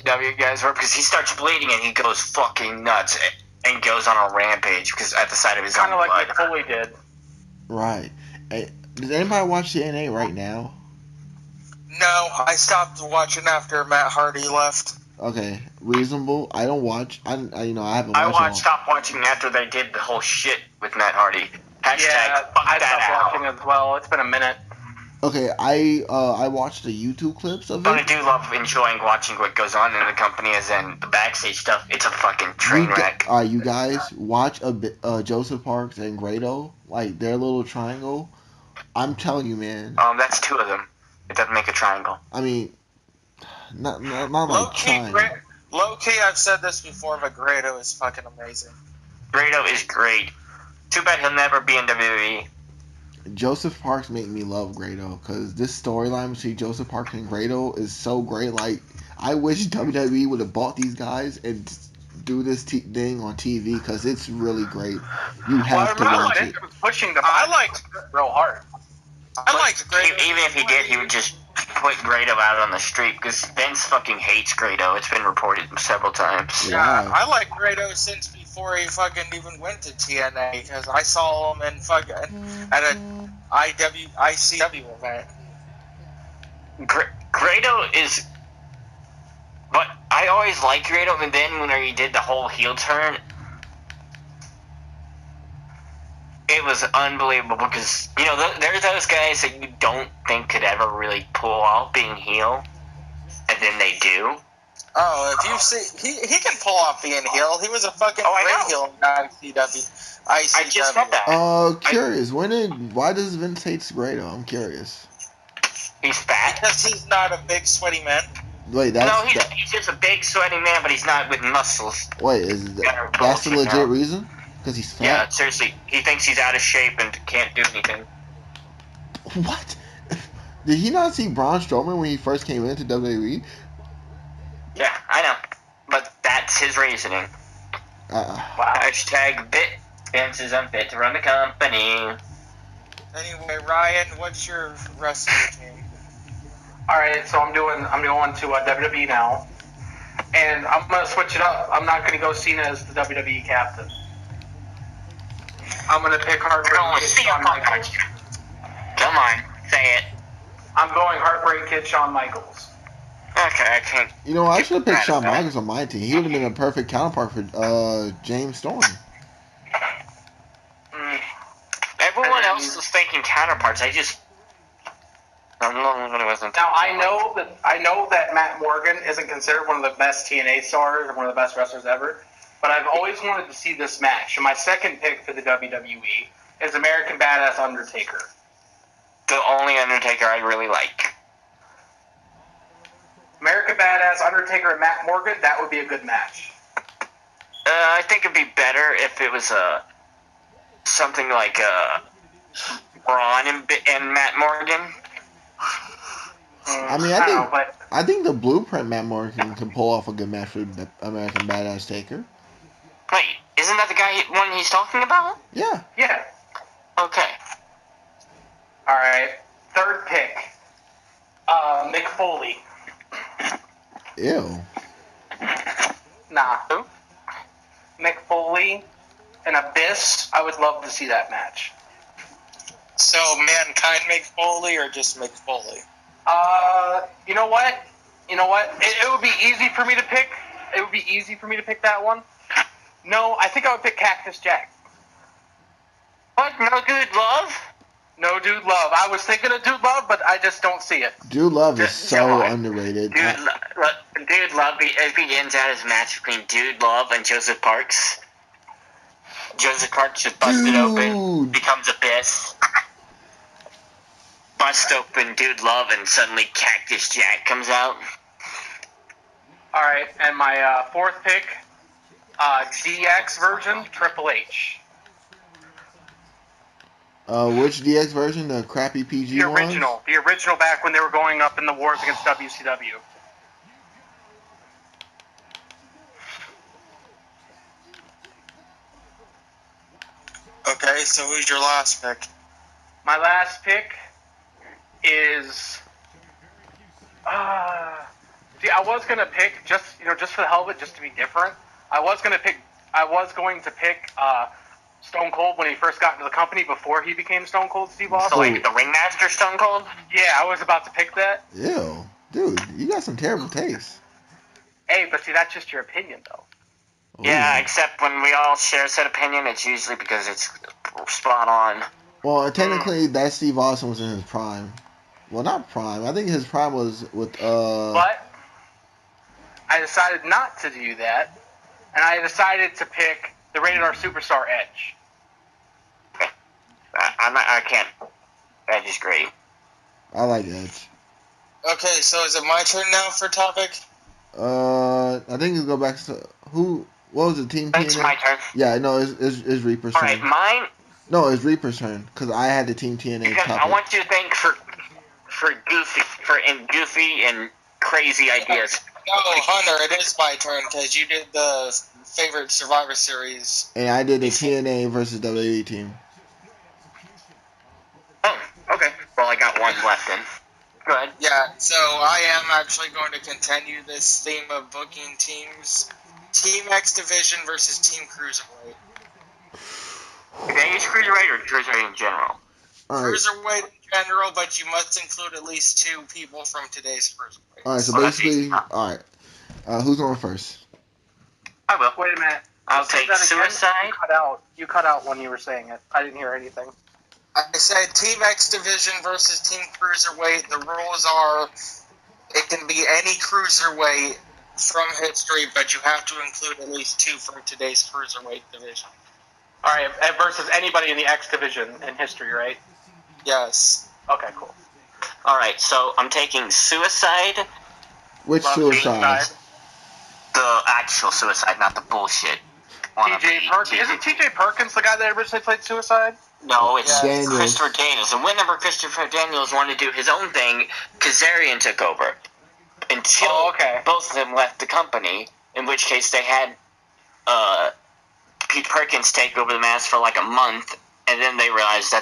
W guys were, because he starts bleeding and he goes fucking nuts and goes on a rampage because at the sight of his own blood. Kind of like Foley did. Right. Hey, does anybody watch TNA right now? No, I stopped watching after Matt Hardy left. Okay, reasonable. I don't watch. I haven't watched. Stopped watching after they did the whole shit with Matt Hardy. Yeah, I stopped watching as well. It's been a minute. Okay, I watched the YouTube clips of it. But I do love enjoying watching what goes on in the company, as in the backstage stuff. It's a fucking train wreck. You guys watch Joseph Parks and Grado, like their little triangle. I'm telling you, man. That's two of them. It doesn't make a triangle. I mean, not like triangle. Low key, I've said this before, but Grado is fucking amazing. Grado is great. Too bad he'll never be in WWE. Joseph Parks make me love Grado, because this storyline between Joseph Parks and Grado is so great. Like, I wish WWE would have bought these guys and do this thing on TV, because it's really great. You have to watch it. Pushing the real hard. I liked Grado. Even if he did, he would just put Grado out on the street, because Vince fucking hates Grado. It's been reported several times. Yeah, I like Grado since before he fucking even went to TNA, because I saw him in fucking at a ICW event. Grado is, but I always liked Grado, and then when he did the whole heel turn, it was unbelievable, because there's those guys that you don't think could ever really pull off being heel, and then they do. Oh, if you see, he can pull off being heel. He was a fucking great heel in ICW. I just said that. Curious. Why does Vince hate Grado? I'm curious. He's fat. Because he's not a big sweaty man. Wait, he's just a big sweaty man, but he's not with muscles. Wait, that's the legit reason? Because he's fat? Yeah, seriously. He thinks he's out of shape and can't do anything. What? Did he not see Braun Strowman when he first came into WWE? Yeah, I know. But that's his reasoning. Wow. Hashtag Vince is unfit to run the company. Anyway, Ryan, what's your wrestling team? Alright, so I'm going to WWE now. And I'm going to switch it up. I'm not going to go Cena as the WWE captain. I'm going to pick Heartbreak Kid Shawn Michaels. Come on, say it. I'm going Heartbreak Kid Shawn Michaels. Okay, I can't. I should have picked Shawn Michaels on my team. He would have been a perfect counterpart for James Storm. Everyone else was thinking counterparts. I wasn't. Now I know that Matt Morgan isn't considered one of the best TNA stars or one of the best wrestlers ever, but I've always wanted to see this match. And my second pick for the WWE is American Badass Undertaker. The only Undertaker I really like. American Badass Undertaker and Matt Morgan, that would be a good match. I think it'd be better if it was something like Braun and Matt Morgan. I think the Blueprint Matt Morgan can pull off a good match for the American Badass Taker. Wait, isn't that the one he's talking about? Yeah. Yeah. Okay. All right. Third pick, Mick Foley. Ew. Nah. Who? Mick Foley and Abyss. I would love to see that match. So, Mankind Mick Foley or just Mick Foley? You know what? It would be easy for me to pick. It would be easy for me to pick that one. No, I think I would pick Cactus Jack. What? No Dude Love? No Dude Love. I was thinking of Dude Love, but I just don't see it. Dude Love is so underrated. Dude Love begins out his match between Dude Love and Joseph Parks. Joseph Hart just busted open, Dude. becomes Abyss. Bust open Dude Love, and suddenly Cactus Jack comes out. Alright, and my fourth pick, DX version, Triple H. Which DX version? The crappy PG The one? original. The original back when they were going up in the wars against WCW. Okay, so who's your last pick? My last pick is... see, I was gonna pick just for the hell of it, just to be different. I was going to pick Stone Cold when he first got into the company before he became Stone Cold Steve Austin. So, like, the Ringmaster Stone Cold? Yeah, I was about to pick that. Ew. Dude, you got some terrible taste. Hey, but see, that's just your opinion, though. Yeah, Ooh. except when we all share a set opinion, it's usually because it's spot on. Well, technically, that Steve Austin was in his prime. Well, not prime. I think his prime was with, But I decided not to do that, and I decided to pick the Rated R Superstar Edge. I can't. Edge is great. I like Edge. Okay, so is it my turn now for topic? I think you go back to what was the team? It's TNA? my turn. Yeah, no, it's Reaper's turn. Alright, mine, No, it's Reaper's turn because I had the team TNA because topic. I want you to think for goofy and crazy ideas. No, Hunter, it is my turn because you did the favorite Survivor Series. And I did the TNA versus WWE team. Oh, okay. Well, I got one left then. Go ahead. Yeah, so I am actually going to continue this theme of booking teams. Team X Division versus Team Cruiserweight. Okay, is Cruiserweight or Cruiserweight in general? All right. Cruiserweight in general, but you must include at least 2 people from today's Cruiserweight. All right. So Well, that's basically, easy. all right. Who's going first? I will. Wait a minute. I'll Say take that again. Suicide. You cut out when you were saying it. I didn't hear anything. I said Team X Division versus Team Cruiserweight. The rules are it can be any Cruiserweight from history, but you have to include at least 2 from today's Cruiserweight division. All right, versus anybody in the X division in history, right? Yes. Okay, cool. Alright, so I'm taking Suicide, Which Suicide? the actual Suicide, not the bullshit. one of TJ the Perkins. TV. Isn't TJ Perkins the guy that originally played Suicide? No, it's Daniels. Christopher Daniels. And whenever Christopher Daniels wanted to do his own thing, Kazarian took over. Until both of them left the company, in which case they had Pete Perkins take over the mask for like a month, and then they realized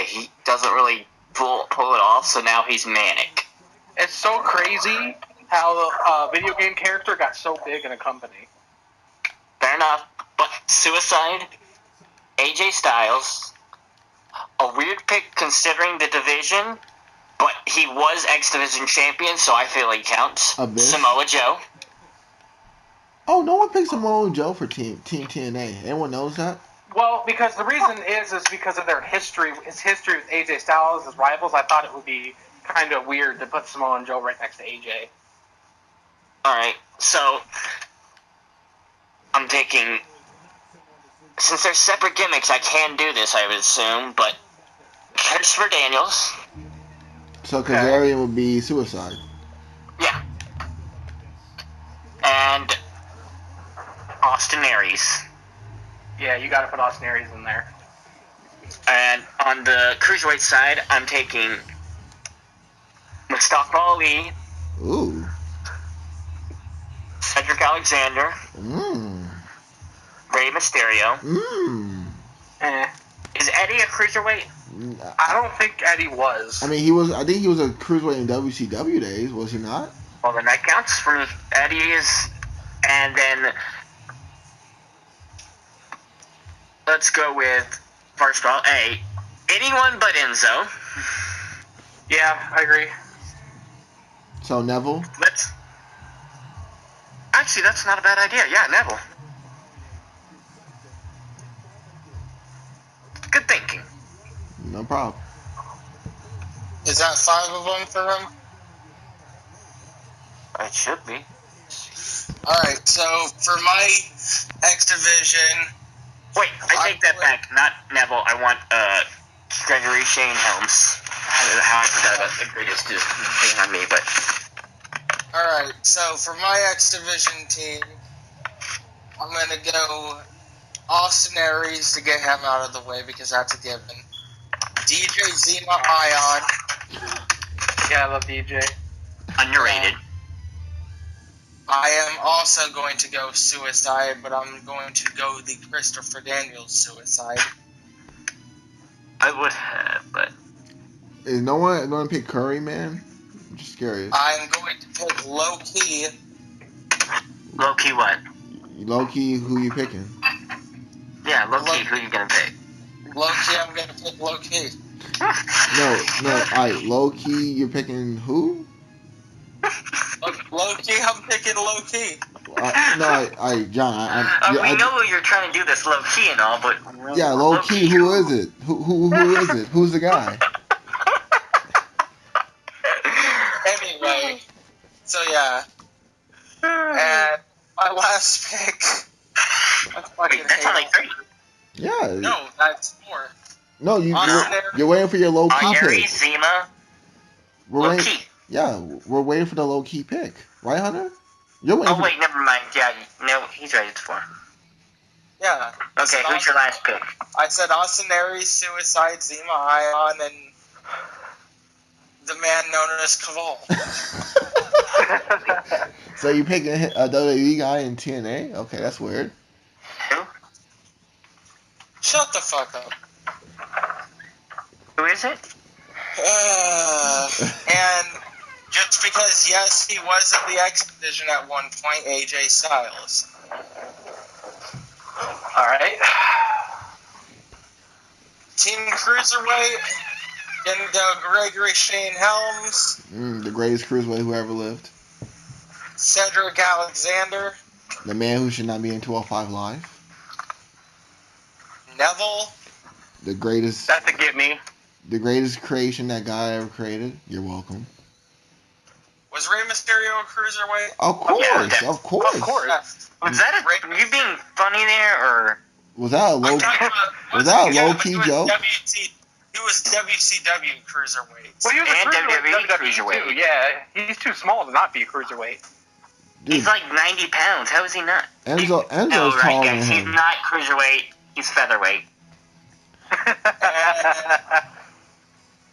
he doesn't really pull it off, so now he's manic. It's so crazy how the video game character got so big in a company. Fair enough, but Suicide, AJ Styles, a weird pick considering the division, but he was X Division champion, so I feel he counts. Abyss? Samoa Joe. Oh, no one picks Samoa Joe for Team TNA. Anyone knows that? Well, because the reason is because of their history, his history with AJ Styles as rivals. I thought it would be kind of weird to put Samoa Joe right next to AJ. Alright, so I'm taking, since they're separate gimmicks, I can do this, I would assume, but Christopher Daniels. So Kazarian would be Suicide. Yeah. And Austin Aries. Yeah, you got to put Austin Aries in there. And on the Cruiserweight side, I'm taking Mustafa Ali, Ooh. Cedric Alexander, Rey Mysterio. Is Eddie a Cruiserweight? I don't think Eddie was. I mean, he was. I think he was a cruiserweight in WCW days, was he not? Well, then that counts for me. Eddie is, and then let's go with first of all, anyone but Enzo. Yeah, I agree. So Neville. Actually, that's not a bad idea. Yeah, Neville. Good thinking. No problem. Is that 5 of them for him? It should be. Alright, so for my X Division, Wait, I take that back. Not Neville. I want Gregory Shane Helms. How I forgot about the greatest thing on me, but Alright, so for my X Division team, I'm gonna go Austin Aries to get him out of the way because that's a given. DJ Zima Ion. Yeah, I love DJ. underrated. I am also going to go Suicide, but I'm going to go the Christopher Daniels Suicide. I would have, but Is no one going to pick Curry, man? I'm just curious. I'm going to pick Low Key. low key what? Low key, who you picking? Yeah, low key. Who you gonna pick? Low Key, I'm going to pick Low Key. No. Alright, low key, you're picking who? Low Key, I'm picking Low Key. John. We know you're trying to do this low key and all, but Yeah, low key. Who is it? Who is it? Who's the guy? Anyway, so yeah. And my last pick. That's only 3. Yeah. No, that's 4. No, you're waiting for your low key Aries, pick. Zima, We're low waiting. key. Yeah, we're waiting for the low key pick, right, Hunter? You're waiting. Oh wait, never mind. Yeah, no, he's right. It's 4. Yeah. Okay, who's your last pick? I said Austin Aries, Suicide, Zima Ion, and the man known as Caval. So you picking a WWE guy in TNA? Okay, that's weird. Who? Shut the fuck up. Who is it? And just because, yes, he was in the X Division at one point, AJ Styles. Alright. Team Cruiserweight, gonna go Gregory Shane Helms, The greatest cruiserweight who ever lived. Cedric Alexander, The man who should not be in 205 Live. Neville, The greatest. That's a get me. The greatest creation that guy ever created. You're welcome. was Rey Mysterio a Cruiserweight? Of course, yeah. of course. Of course. Was that you being funny there, or? Was that a low? Was that a low-key joke? He was WCW Cruiserweight. Well, he was a And WWE cruiserweight too. Yeah, he's too small to not be a cruiserweight. Dude, He's like 90 pounds. How is he not? Enzo's Oh, taller right, than guys. He's him. not cruiserweight. He's featherweight.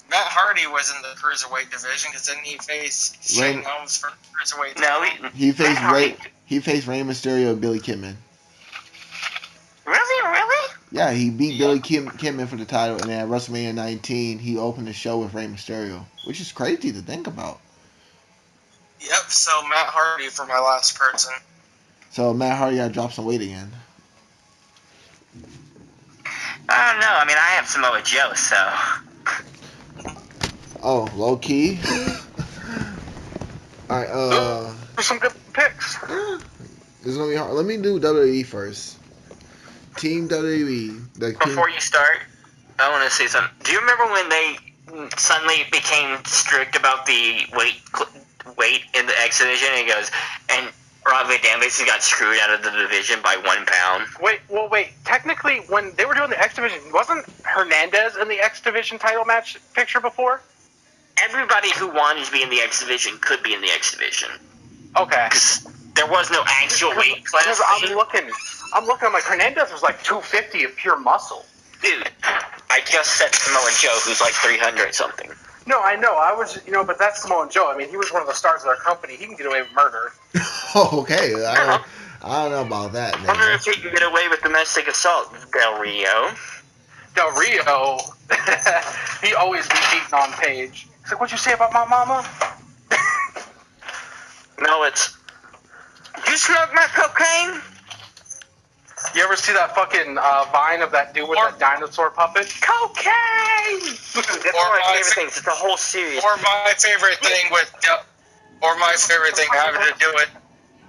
Matt Hardy was in the Cruiserweight division because didn't he face Shane Helms for the Cruiserweight? No, He faced Matt Rey. Hardy. He faced Rey Mysterio and Billy Kidman. Really? Yeah, he beat Billy Kidman for the title, and then at WrestleMania 19, he opened the show with Rey Mysterio, which is crazy to think about. Yep, so Matt Hardy for my last person. So Matt Hardy got to drop some weight again. I don't know. I mean, I have Samoa Joe, so. Oh, low key. All right. There's some good picks. This is gonna be hard. Let me do WWE first. Team WWE. Before you start, I want to say something. Do you remember when they suddenly became strict about the weight in the X division? And he goes, and Rob Van Dam basically got screwed out of the division by 1 pound. Wait. Technically, when they were doing the X Division, wasn't Hernandez in the X Division title match picture before? Everybody who wanted to be in the X division could be in the X division. Okay. Because there was no actual weight class. Because I'm looking, I'm like, Hernandez was like 250 of pure muscle. Dude, I just said Samoa Joe, who's like 300 something. No, I know. I was, but that's Samoa Joe. I mean, he was one of the stars of their company. He can get away with murder. Okay, I don't know about that, I wonder man. if he can get away with domestic assault, Del Rio. Del Rio, he always be beaten on page. He's like, what'd you say about my mama? No, it's... You smoke my cocaine? You ever see that fucking vine of that dude with that dinosaur puppet? Cocaine! That's one of my favorite things. It's a whole series. Or my favorite thing having to do with...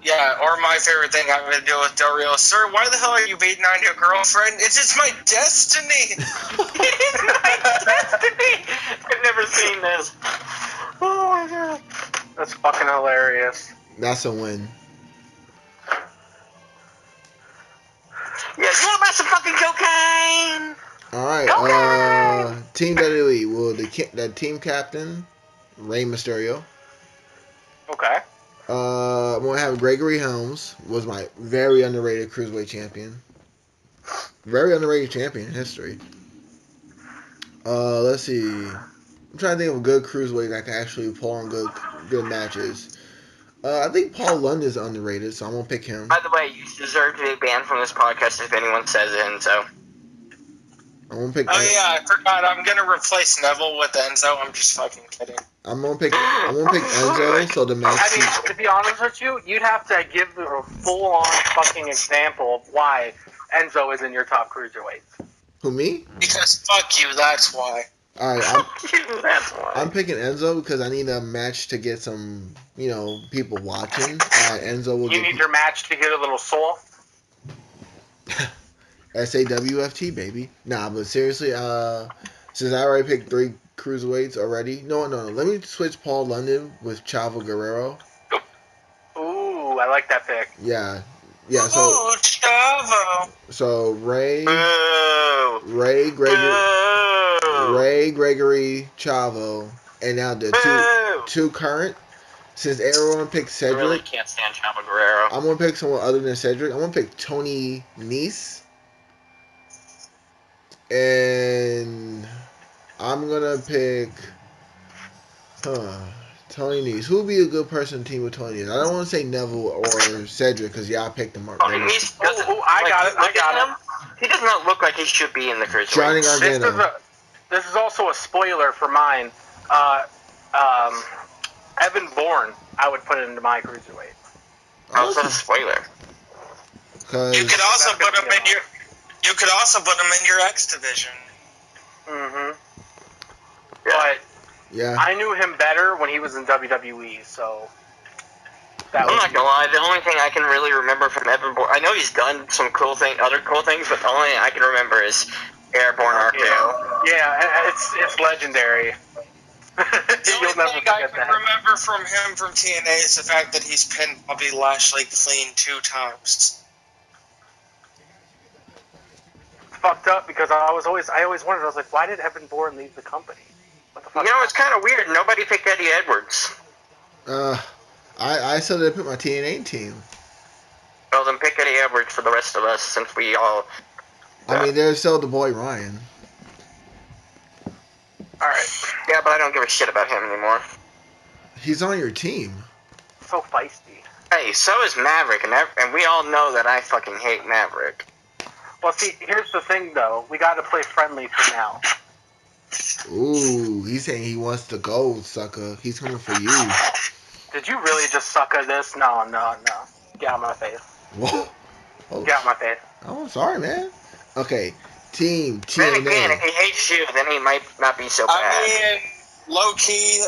Yeah, or my favorite thing having to do with Del Rio. Sir, why the hell are you beating on your girlfriend? It's just my destiny! It's my destiny! I've never seen this. Oh my god. That's fucking hilarious. That's a win. Yeah, you want about some fucking All right. Team WWE. Well, the team captain, Rey Mysterio. Okay. I'm gonna have Gregory Helms, was my very underrated cruiserweight champion. Very underrated champion in history. Let's see. I'm trying to think of a good cruiserweight that can actually pull on good matches. I think Paul London is underrated, so I'm gonna pick him. By the way, you deserve to be banned from this podcast if anyone says Enzo. I'm gonna pick. Oh yeah, I forgot. I'm gonna replace Neville with Enzo. I'm just fucking kidding. I'm gonna pick Enzo. So the match. I mean, to be honest with you, you'd have to give a full-on fucking example of why Enzo is in your top cruiserweights. Who, me? Because fuck you, that's why. All right. That's why. I'm picking Enzo because I need a match to get some, people watching. Enzo will. You need your match to get a little soul. SAWFT, baby. Nah, but seriously, since I already picked 3 cruiserweights already, no. Let me switch Paul London with Chavo Guerrero. Ooh, I like that pick. Yeah. Ooh, Chavo. So Ray, Boo. Gregory, Chavo, and now the two current. Since everyone picked I Cedric, really can't stand Chavo Guerrero. I'm gonna pick someone other than Cedric. I'm gonna pick Tony Nese. And I'm gonna pick Tony Nese. Who would be a good person to team with Tony Nese? I don't want to say Neville or Cedric because I picked them Tony already. Nese doesn't. I got him. He does not look like he should be in the cruiserweight. Johnny Gargano. This is also a spoiler for mine. Evan Bourne, I would put into my cruiserweight. How's that a spoiler? You could also put him in your. You could also put him in your X division. Mm-hmm. Yeah. But Yeah. I knew him better when he was in WWE, so that I'm not gonna lie. The only thing I can really remember from Evan Bourne, I know he's done some other cool things, but the only thing I can remember is Airborne RKO. Yeah, it's legendary. The You'll only never thing I forget can that. remember from him from TNA is the fact that he's pinned Bobby Lashley clean 2 times. Fucked up because I always wondered. I was like, why did Evan Bourne leave the company? What the fuck? You know, it's kind of weird. Nobody picked Eddie Edwards. I still didn't pick my TNA team. Well, then pick Eddie Edwards for the rest of us, since we all. I mean, there's still the boy Ryan. All right, Yeah, but I don't give a shit about him anymore. He's on your team. so feisty. Hey, so is Maverick, and we all know that I fucking hate Maverick. Well, see, here's the thing though. We got to play friendly for now. Ooh, he's saying he wants the gold, sucker. He's coming for you. Did you really just suck at this? No. Get out of my face. Whoa. Oh, Get out of my face. oh, sorry, man. Okay, team Then again, TNA. if he hates you, then he might not be so bad. I mean, low key,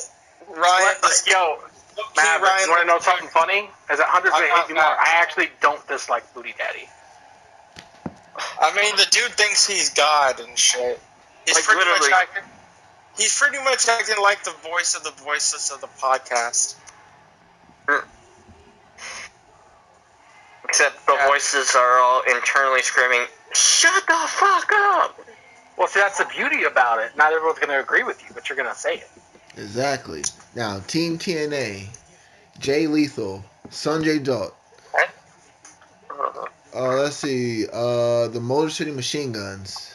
Ryan. Yo, Maverick, you want to know something funny? As a hundred may hate you more, I actually don't dislike Booty Daddy. I mean, the dude thinks he's God and shit. He's Like, pretty literally. much acting. He's pretty much acting like the voice of the voiceless of the podcast. Except the voices are all internally screaming, "Shut the fuck up!" Well, see, that's the beauty about it. Not everyone's going to agree with you, but you're going to say it. Exactly. Now, Team TNA, Jay Lethal, Sanjay Dutt. Let's see. The Motor City Machine Guns.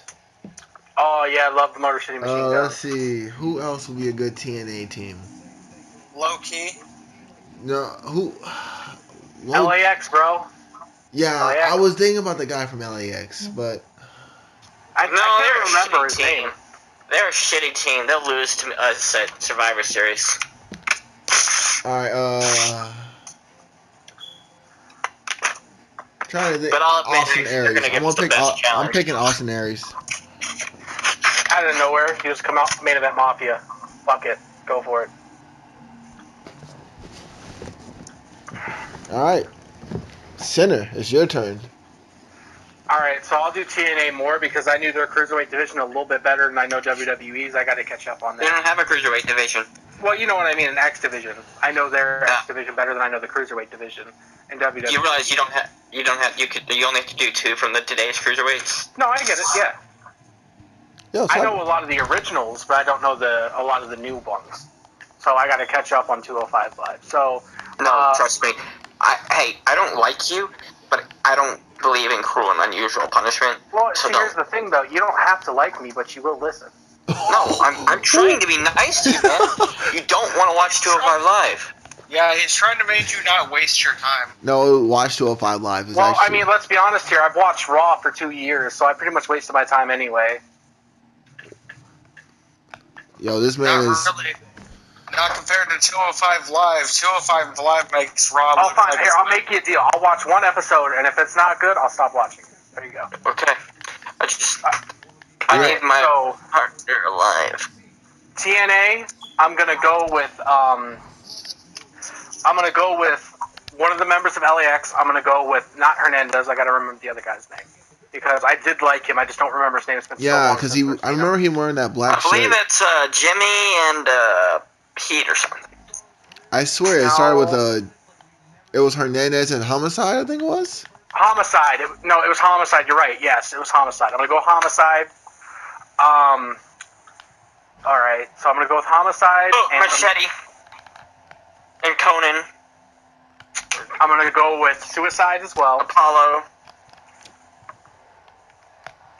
Oh, yeah, I love the Motor City Machine Let's Guns. see. Who else would be a good TNA team? Low key. No, who? LAX, bro. Yeah, LAX. I was thinking about the guy from LAX, but I No, can't remember they're a his shitty name. team. They're a shitty team. They'll lose to us at Survivor Series. alright, trying to think. But I'll admit, Austin they're Aries. gonna I'm give gonna us the pick. best I'm challenge. picking Austin Aries. Out of nowhere, he just come out, main event Mafia. Fuck it. Go for it. All right, Center, it's your turn. Alright, so I'll do TNA more because I knew their cruiserweight division a little bit better than I know WWE's. I got to catch up on They that. don't have a cruiserweight division. Well, you know what I mean, an X division. I know their X division better than I know the cruiserweight division in WWE. You realize you only have to do 2 from today's cruiserweights. No, I get it, yeah. Yo, I know a lot of the originals, but I don't know a lot of the new ones. So I got to catch up on 205 Live. So No, trust me. I don't like you, but I don't believe in cruel and unusual punishment. well, so see, here's the thing, though. You don't have to like me, but you will listen. No, I'm trying to be nice to you, man. You don't want to watch 205 Live. Yeah, he's trying to make you not waste your time. No, watch 205 Live. Is Well, actually... I mean, let's be honest here. I've watched Raw for 2 years, so I pretty much wasted my time anyway. Yo, this man Not is... really. Not compared to 205 Live. 205 Live makes Raw Oh, look fine. like Here, I'll make you a deal. I'll watch one episode, and if it's not good, I'll stop watching. There you go. Okay. I need my partner alive. TNA, I'm gonna go with one of the members of LAX. I'm gonna go with not Hernandez. I gotta remember the other guy's name because I did like him. I just don't remember his name. It's been so long because since I remember him wearing that black I believe shirt. it's Jimmy and Heat or something. I swear it started with it was Hernandez and Homicide, I think it was. Homicide. It was Homicide. You're right. Yes, it was Homicide. I'm gonna go Homicide. All right. So I'm gonna go with Homicide. Oh, Machete. And Conan. I'm gonna go with Suicide as well. Apollo.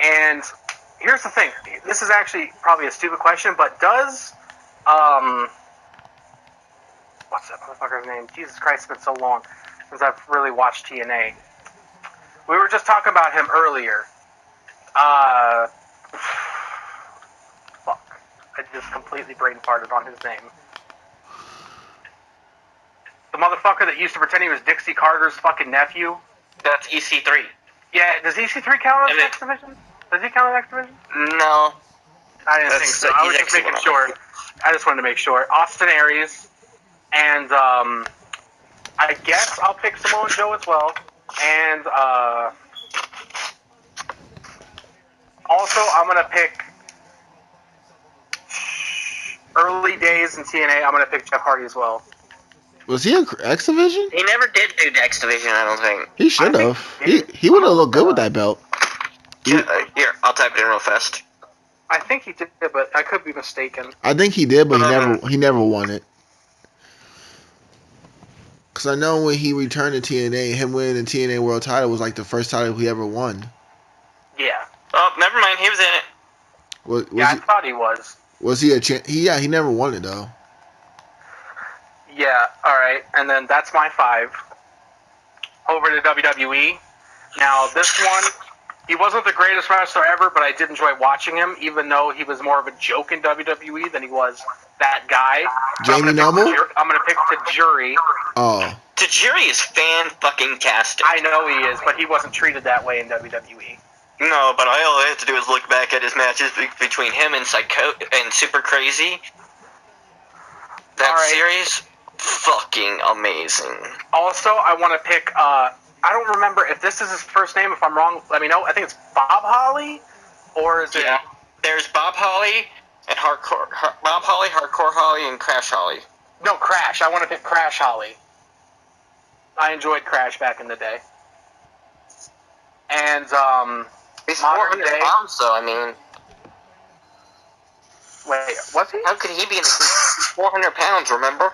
And here's the thing. This is actually probably a stupid question, but does what's that motherfucker's name? Jesus Christ, it's been so long since I've really watched TNA. We were just talking about him earlier. Fuck. I just completely brain farted on his name. The motherfucker that used to pretend he was Dixie Carter's fucking nephew. That's EC3. Yeah, does EC3 count as X Division? Does he count as X Division? No. I didn't think so. I was just making sure. I just wanted to make sure. Austin Aries. And I guess I'll pick Samoa Joe as well. And also, I'm going to pick early days in TNA. I'm going to pick Jeff Hardy as well. Was he in X Division? He never did do X Division, I don't think. He should have. He would have looked good with that belt. Here, I'll type it in real fast. I think he did, but I could be mistaken. I think he did, but he never won it. Because I know when he returned to TNA, him winning the TNA World Title was like the first title he ever won. Yeah. Oh, never mind. He was in it. I thought he was. Was he a champ? He never won it though. Yeah. All right, and then that's my 5. Over to WWE. Now this one, he wasn't the greatest wrestler ever, but I did enjoy watching him, even though he was more of a joke in WWE than he was that guy. Jamie Noble? I'm gonna pick Tajiri. Oh. Tajiri is fan-fucking-tastic. I know he is, but he wasn't treated that way in WWE. No, but all I have to do is look back at his matches between him and Super Crazy. That series, fucking amazing. Also, I want to pick, I don't remember if this is his first name. If I'm wrong, let me know. I think it's Bob Holly, or is it? Yeah, there's Bob Holly and Hardcore Holly, and Crash Holly. No, Crash. I want to pick Crash Holly. I enjoyed Crash back in the day. And, he's modern 400 day. pounds, though, I mean. Wait, was he? How could he be in 400 pounds, remember?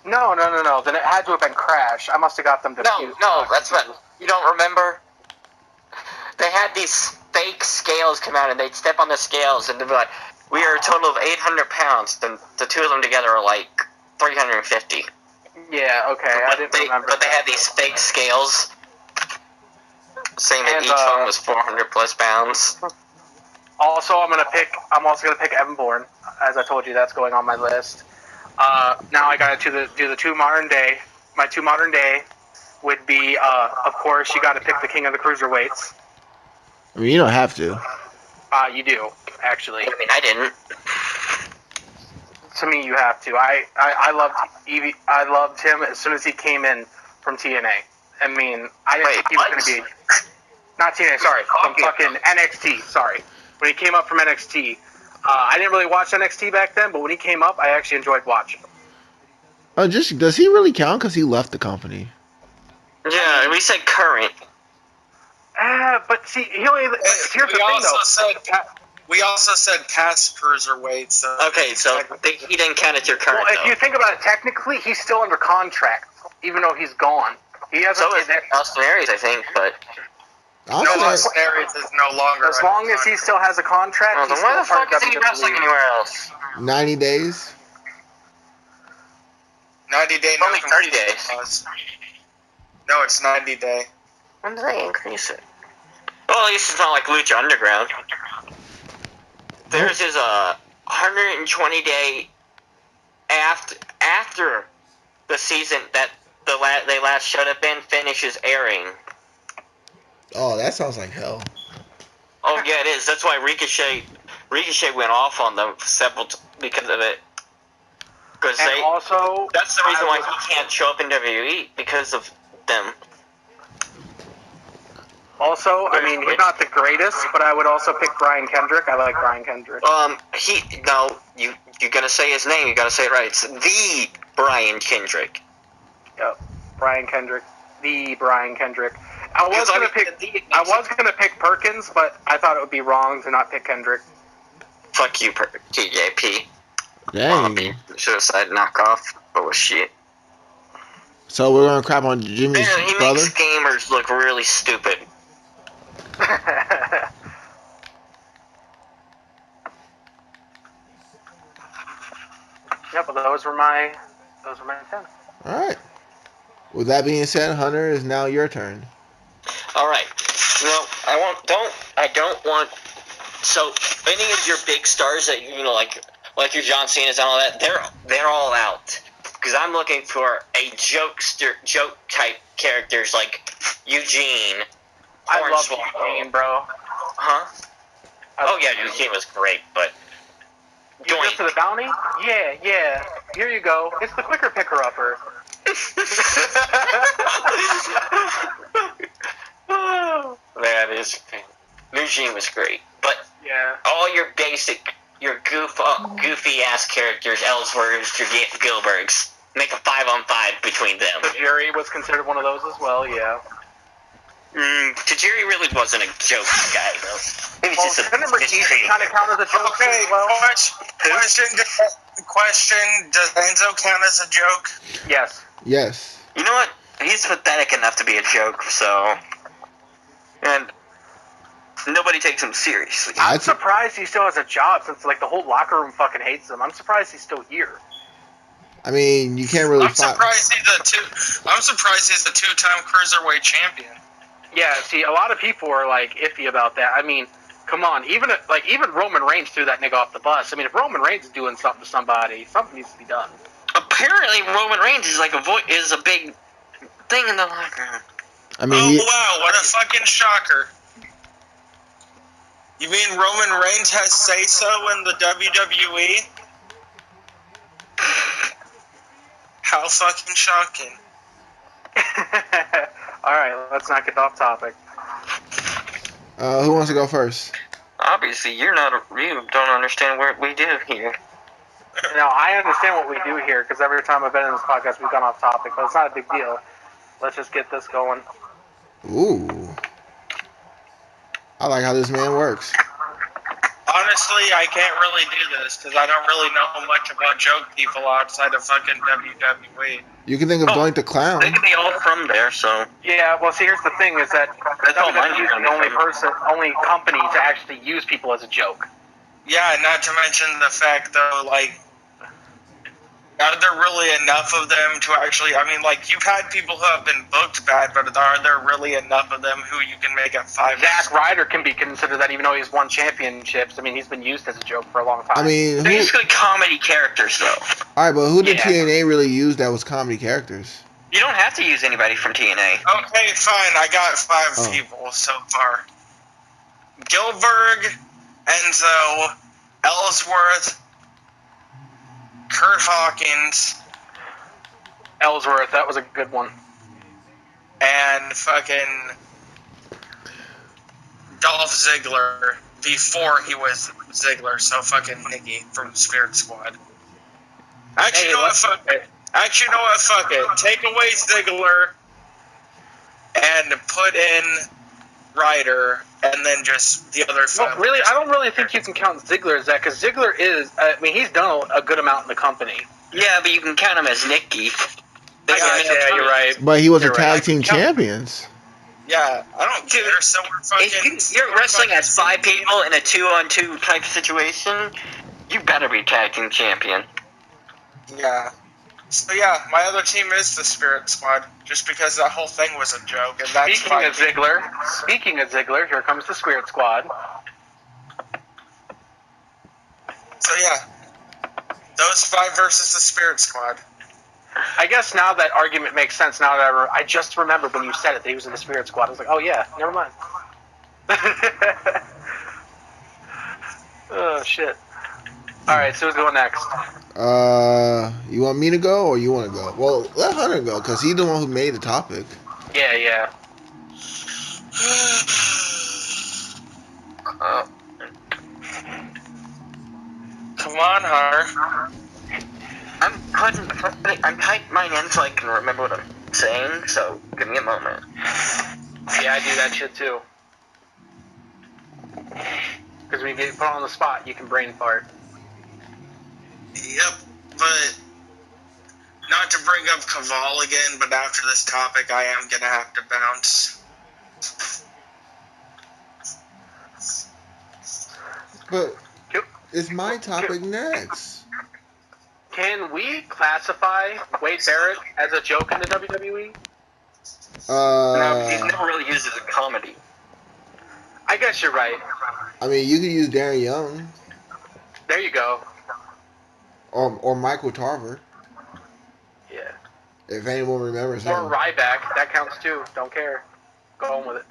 No. Then it had to have been Crash. I must have got them confused. No, that's what. You don't remember? They had these fake scales come out, and they'd step on the scales, and they'd be like, we are a total of 800 pounds. Then the two of them together are like 350. Yeah, okay. I didn't remember. But they had these fake scales saying that each one was 400 plus pounds. Also, I'm also gonna pick Evan Bourne. As I told you, that's going on my list. Now I gotta do the 2 modern day. My 2 modern day would be, of course, you gotta pick the king of the cruiserweights. I mean, you don't have to. You do, actually. I mean, I didn't. To me, you have to. I loved Evie. I loved him as soon as he came in from TNA. I mean, I didn't think he was going to be... Not TNA, sorry. From fucking NXT, sorry. When he came up from NXT. I didn't really watch NXT back then, but when he came up, I actually enjoyed watching him. Does he really count? Because he left the company. Yeah, we said current. But see, he only... Here's the thing, though. We also said past cruiserweight, so... Okay, so he didn't count as your current, Well, if you think about it, technically, he's still under contract, even though he's gone. He hasn't. So is Austin Aries, I think, but... Austin No, Aries- Aries is no longer... As long as he still has a contract, Well, he's then why still the part fuck of is he wrestling WWE. anywhere else? 90 days. 90 day... Only 30 days. No, it's 90 day. When did they increase it? Well, at least it's not like Lucha Underground. Theirs is a 120 day after the season that they last showed up in finishes airing. Oh, that sounds like hell. Oh yeah, it is. That's why Ricochet went off on them because of it. Because And also, that's the reason why he can't show up in WWE because of them. Also, I mean, he's not the greatest, but I would also pick Brian Kendrick. I like Brian Kendrick. You're gonna say his name. You gotta say it right. It's the Brian Kendrick. Yep, Brian Kendrick, the Brian Kendrick. I was gonna pick Perkins, but I thought it would be wrong to not pick Kendrick. Fuck you, TJP. Dang. Should have said knockoff, but was shit. So we're gonna crap on Jimmy's Man, he brother? makes gamers look really stupid. Yeah, but those were my 10. Alright. With that being said, Hunter, is now your turn. All right. No, I don't want. So any of your big stars that like your John Cena's and all that, they're all out. Because I'm looking for a joke type characters like Eugene. I love Hornswoggle. Eugene, bro. Huh? Oh yeah, Eugene was great, but. You here for the bounty? Yeah. Here you go. It's the quicker picker-upper. That is. Eugene was great, but Yeah. all your goofy ass characters, Ellsworths, your Gilbergs, make a 5-on-5 between them. Tajiri was considered one of those as well, yeah. Tajiri really wasn't a joke guy, though. He was Well, just a remember Rikishi kind of counted as a joke Okay, as well? question, does Enzo count as a joke? Yes. Yes. You know what? He's pathetic enough to be a joke, so... And nobody takes him seriously. I'm surprised he still has a job since, like, the whole locker room fucking hates him. I'm surprised he's still here. I mean, you can't really I'm surprised he's a two-time cruiserweight champion. Yeah, see, a lot of people are, like, iffy about that. I mean, come on. Even Roman Reigns threw that nigga off the bus. I mean, if Roman Reigns is doing something to somebody, something needs to be done. Apparently, Roman Reigns is like is a big thing in the locker room. I mean, wow, what a fucking shocker. You mean Roman Reigns has say-so in the WWE? How fucking shocking. Alright, let's not get off topic. who wants to go first? Obviously, you don't understand what we do here. Now, I understand what we do here, because every time I've been in this podcast, we've gone off topic, but it's not a big deal. Let's just get this going. Ooh. I like how this man works. Honestly, I can't really do this, because I don't really know much about joke people outside of fucking WWE. You can think of Doink the Clown. They can be all from there, so... Yeah, well, see, here's the thing, is that WWE is the only company to actually use people as a joke. Yeah, not to mention the fact, though, like, are there really enough of them to actually, I mean, like, you've had people who have been booked bad, but are there really enough of them who you can make a 5? Zack Ryder can be considered that even though he's won championships. I mean, he's been used as a joke for a long time. I mean, They're basically comedy characters, though. Alright, but who did TNA really use that was comedy characters? You don't have to use anybody from TNA. Okay, fine, I got 5 people so far. Gilbert, Enzo, Ellsworth, Kurt Hawkins, Ellsworth, that was a good one. and fucking Dolph Ziggler before he was Ziggler, so fucking Nikki from Spirit Squad. Actually, you know what? Fuck it. Take away Ziggler and put in Ryder, and then just the other five. Well, really, I don't really think you can count Ziggler as that, because Ziggler is, I mean, he's done a good amount in the company. Yeah, but you can count him as Nikki. Yeah, you're right. But he was You're a right. tag team champions. Yeah, I don't care. So we're fucking. If you're wrestling as 5 people in a 2-on-2 type situation, you better be tag team champion. Yeah. So yeah, my other team is the Spirit Squad, just because that whole thing was a joke, and that's Speaking of Ziggler, here comes the Spirit Squad. So yeah, those 5 versus the Spirit Squad. I guess now that argument makes sense. Now that I just remembered when you said it that he was in the Spirit Squad. I was like, oh yeah, never mind. Oh shit. All right, so who's going next? You want me to go or you want to go? Well, let Hunter go because he's the one who made the topic. Yeah. Come on, Hunter. I'm typing mine in so I can remember what I'm saying, so give me a moment. Yeah, I do that shit too. Because when you get put on the spot, you can brain fart. Yep, but not to bring up Caval again, but after this topic, I am gonna have to bounce. But it's my topic next. Can we classify Wade Barrett as a joke in the WWE? No, he's never really used it as a comedy. I guess you're right. I mean, you could use Darren Young There you go. or Michael Tarver Yeah. if anyone remembers Or him. Ryback. That counts too. Don't care. Go home with it.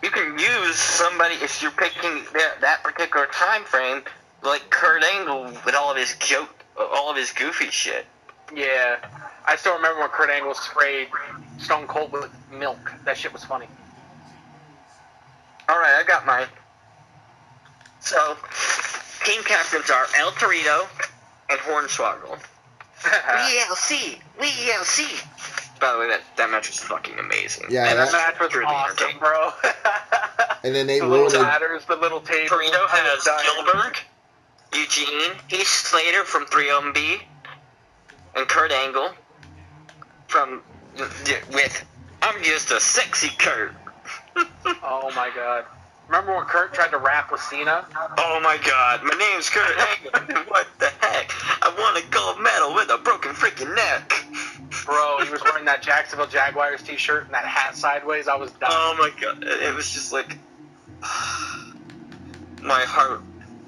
You can use somebody if you're picking that particular time frame, like Kurt Angle with all of his goofy shit. Yeah. I still remember when Kurt Angle sprayed Stone Cold with milk. That shit was funny. All right, I got mine. So, team captains are El Torito and Hornswoggle. We LC. By the way, that match was fucking amazing. Yeah, And that- that match was really awesome, bro. And then they the rolled little it. ladders, the little tables. Torito has Gilbert, Eugene, Heath Slater from 3MB, and Kurt Angle with I'm just a sexy Kurt. Oh my god. Remember when Kurt tried to rap with Cena? Oh my god, my name's Kurt Angle. What the heck? I won a gold medal with a broken freaking neck. Bro, he was wearing that Jacksonville Jaguars t-shirt and that hat sideways. I was dying. Oh my god, it was just like my heart.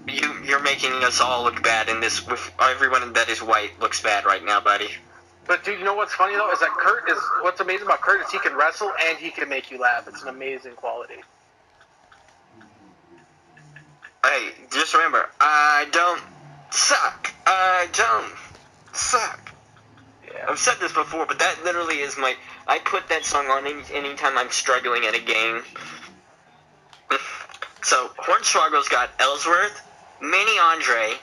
You're making us all look bad in this. With everyone that is white looks bad right now, buddy. But dude, you know what's funny though is that what's amazing about Kurt is he can wrestle and he can make you laugh. It's an amazing quality. Hey, just remember, I don't suck. I don't suck. Yeah. I've said this before, but that literally is I put that song on anytime I'm struggling at a game. So, Hornswoggle's got Ellsworth, Mini Andre,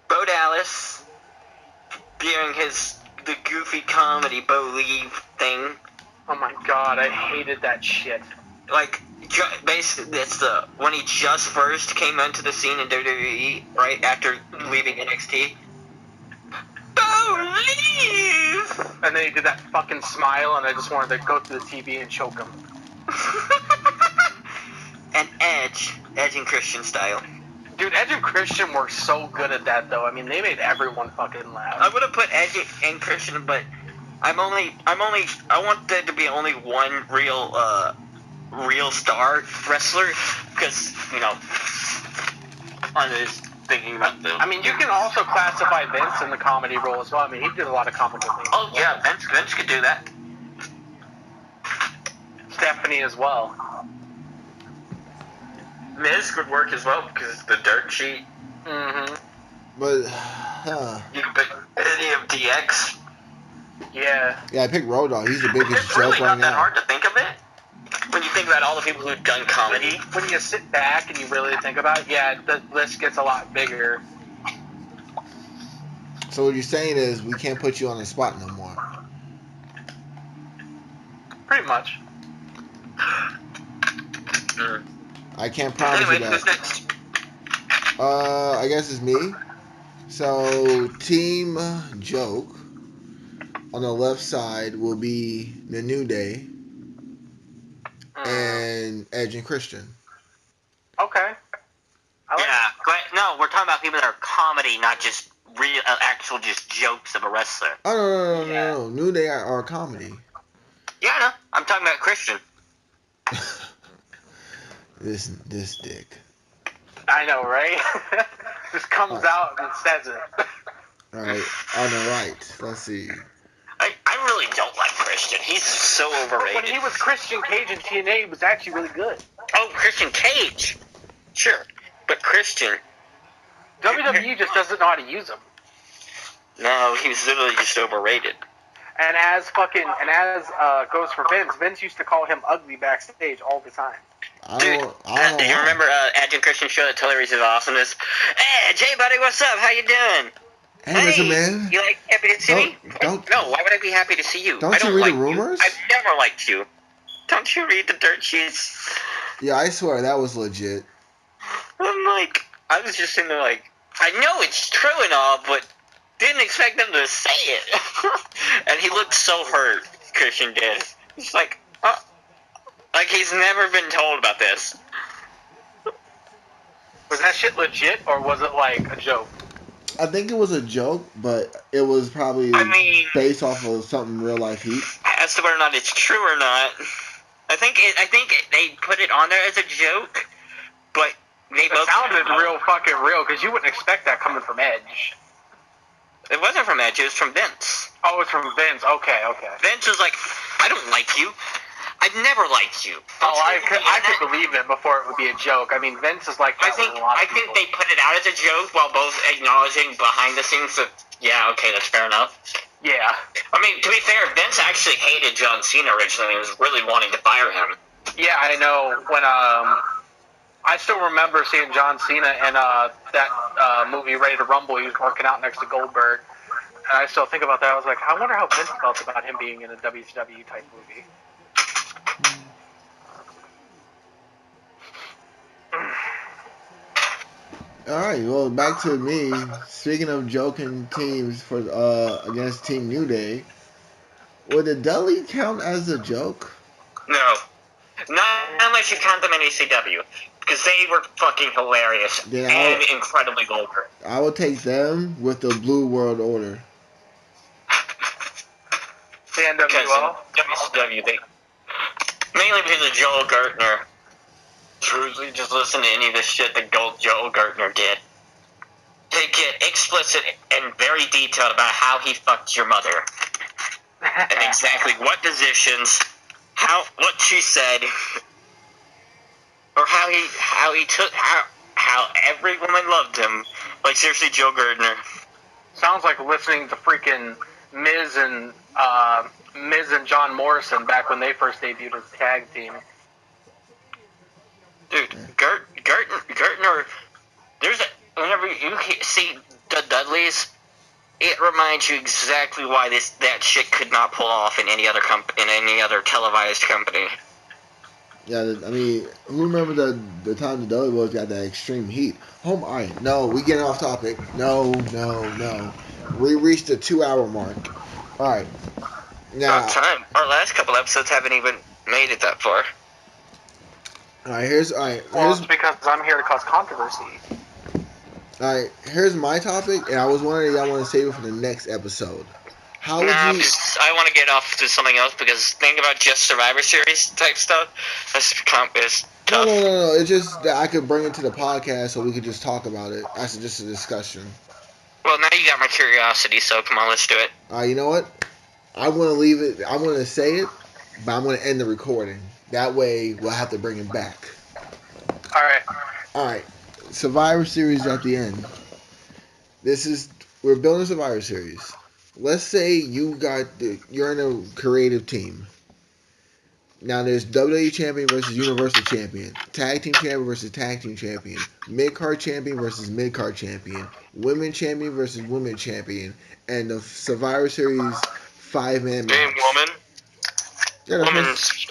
Bo Dallas, doing the goofy comedy Bo Leave thing. Oh my god, I hated that shit. Like, basically, it's when he just first came onto the scene in WWE, right after leaving NXT. Believe! And then he did that fucking smile, and I just wanted to go to the TV and choke him. And Edge and Christian style. Dude, Edge and Christian were so good at that, though. I mean, they made everyone fucking laugh. I would have put Edge and Christian, but I want there to be only one real star wrestler, because, I was thinking about them. I mean, you can also classify Vince in the comedy role as well. I mean, he did a lot of comical things. Oh, yeah, Vince could do that. Stephanie as well. Miz could work as well, because it's the dirt sheet. Mm-hmm. But, You could pick any of DX. Yeah. yeah, I picked Road Dogg. He's the biggest It's joke really right not that now. hard to think of it. When you think about all the people who've done comedy. When you sit back and you really think about it, yeah, the list gets a lot bigger. So what you're saying is we can't put you on the spot no more. Pretty much. I can't promise Anyway, you who's that. next? I guess it's me. So, Team Joke on the left side will be the New Day and Edge and Christian. Okay. I like Yeah, no, we're talking about people that are comedy, not just real, actual just jokes of a wrestler. Oh, no. New Day are comedy. Yeah, I know. I'm talking about Christian. This dick. I know, right? Just comes out and says it. All right, on the right, let's see. I really don't like Christian. He's so overrated. When he was Christian Cage in TNA, he was actually really good. Oh, Christian Cage. Sure. But Christian. WWE just doesn't know how to use him. No, he was literally just overrated. And as goes for Vince, Vince used to call him ugly backstage all the time. Do you remember Edge and Christian show that totally reason of awesomeness? Hey, Jay, buddy, what's up? How you doing? Hey, listen, man. You like happy to see me? No, why would I be happy to see you? Don't you read the rumors? I've never liked you. Don't you read the dirt sheets? Yeah, I swear that was legit. I'm like, I was just sitting there like, I know it's true and all, but didn't expect them to say it. And he looked so hurt, Christian did. He's like, like he's never been told about this. Was that shit legit, or was it like a joke? I think it was a joke, but it was probably based off of something real life heat. As to whether or not it's true or not, I think they put it on there as a joke, but they both sounded real fucking real, because you wouldn't expect that coming from Edge. It wasn't from Edge, it was from Vince. Oh, it's from Vince. Okay. Vince was like, I don't like you. I've never liked you. I could believe it before it would be a joke. I mean, Vince is like that with a lot of think they put it out as a joke while both acknowledging behind the scenes that, yeah, okay, that's fair enough. Yeah. I mean, to be fair, Vince actually hated John Cena originally and was really wanting to fire him. Yeah, I know. When I still remember seeing John Cena in that movie Ready to Rumble. He was working out next to Goldberg. And I still think about that. I was like, I wonder how Vince felt about him being in a WCW type movie. Alright, well, back to me. Speaking of joking teams for against Team New Day, would the Dudley count as a joke? No. Not unless you count them in ECW. Because they were fucking hilarious and incredibly vulgar. I would take them with the Blue World Order. The NWO? WCW, mainly because of Joel Gertner. Truly, just listen to any of the shit that Joel Gertner did. They get explicit and very detailed about how he fucked your mother. And exactly what positions, what she said, or how every woman loved him. Like, seriously, Joe Gertner. Sounds like listening to freaking Miz and John Morrison back when they first debuted as a tag team. Dude, Gertner, whenever you see the Dudleys, it reminds you exactly why that shit could not pull off in any other televised company. Yeah, I mean, who remember the time the Dudley Boys got that extreme heat? Alright, no, we getting off topic. No. We reached the 2-hour mark. Alright. Now, about time. Our last couple episodes haven't even made it that far. Here's it's because I'm here to cause controversy. Alright, here's my topic, and I was wondering if y'all want to save it for the next episode. How would you... I want to get off to something else, because think about just Survivor Series type stuff. That's tough. No. It's just that I could bring it to the podcast so we could just talk about it. That's just a discussion. Well, now you got my curiosity, so come on, let's do it. You know what? I want to leave it. I want to say it, but I'm going to end the recording. That way, we'll have to bring it back. Alright. Survivor Series at the end. We're building a Survivor Series. Let's say you're in a creative team. Now there's WWE Champion versus Universal Champion, Tag Team Champion versus Tag Team Champion, Mid-Card Champion versus Mid-Card Champion, Women Champion versus Women Champion, and the Survivor Series 5-man match. Woman. Yeah, that's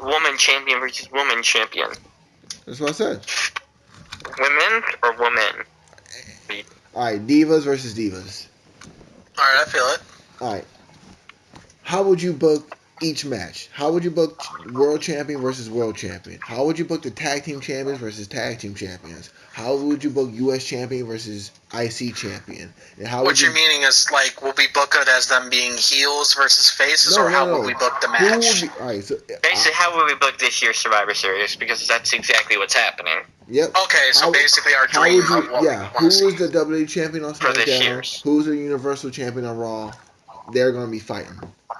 woman champion versus woman champion. That's what I said. Women or woman? Alright, divas versus divas. Alright, I feel it. Alright. How would you book each match? How would you book world champion versus world champion? How would you book the tag team champions versus tag team champions? How would you book U.S. champion versus IC champion? And how What you're meaning is, like, will we book it as them being heels versus faces, or how would we book the match? Alright, so Basically, how would we book this year's Survivor Series? Because that's exactly what's happening. Yep. Okay, so basically our How dream would you, of what yeah, we who want to was see. the WWE champion on For this SmackDown? year's. Who's the Universal champion on Raw? They're going to be fighting.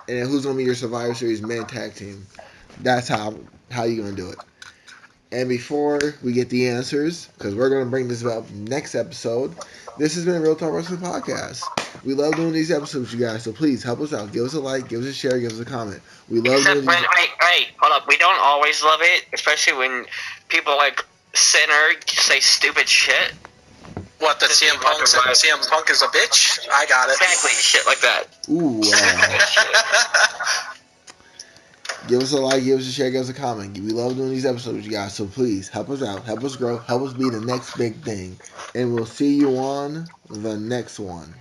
And then who's going to be your Survivor Series men tag team? That's how you're going to do it. And before we get the answers, because we're going to bring this up next episode, this has been a Real Talk Wrestling Podcast. We love doing these episodes, you guys, so please help us out. Give us a like, give us a share, give us a comment. We love doing these. Wait, hold up. We don't always love it, especially when people like Sinner say stupid shit. What, that CM Punk is a bitch? I got it. Exactly, shit like that. Ooh, give us a like, give us a share, give us a comment. We love doing these episodes, you guys, so please help us out, help us grow, help us be the next big thing. And we'll see you on the next one.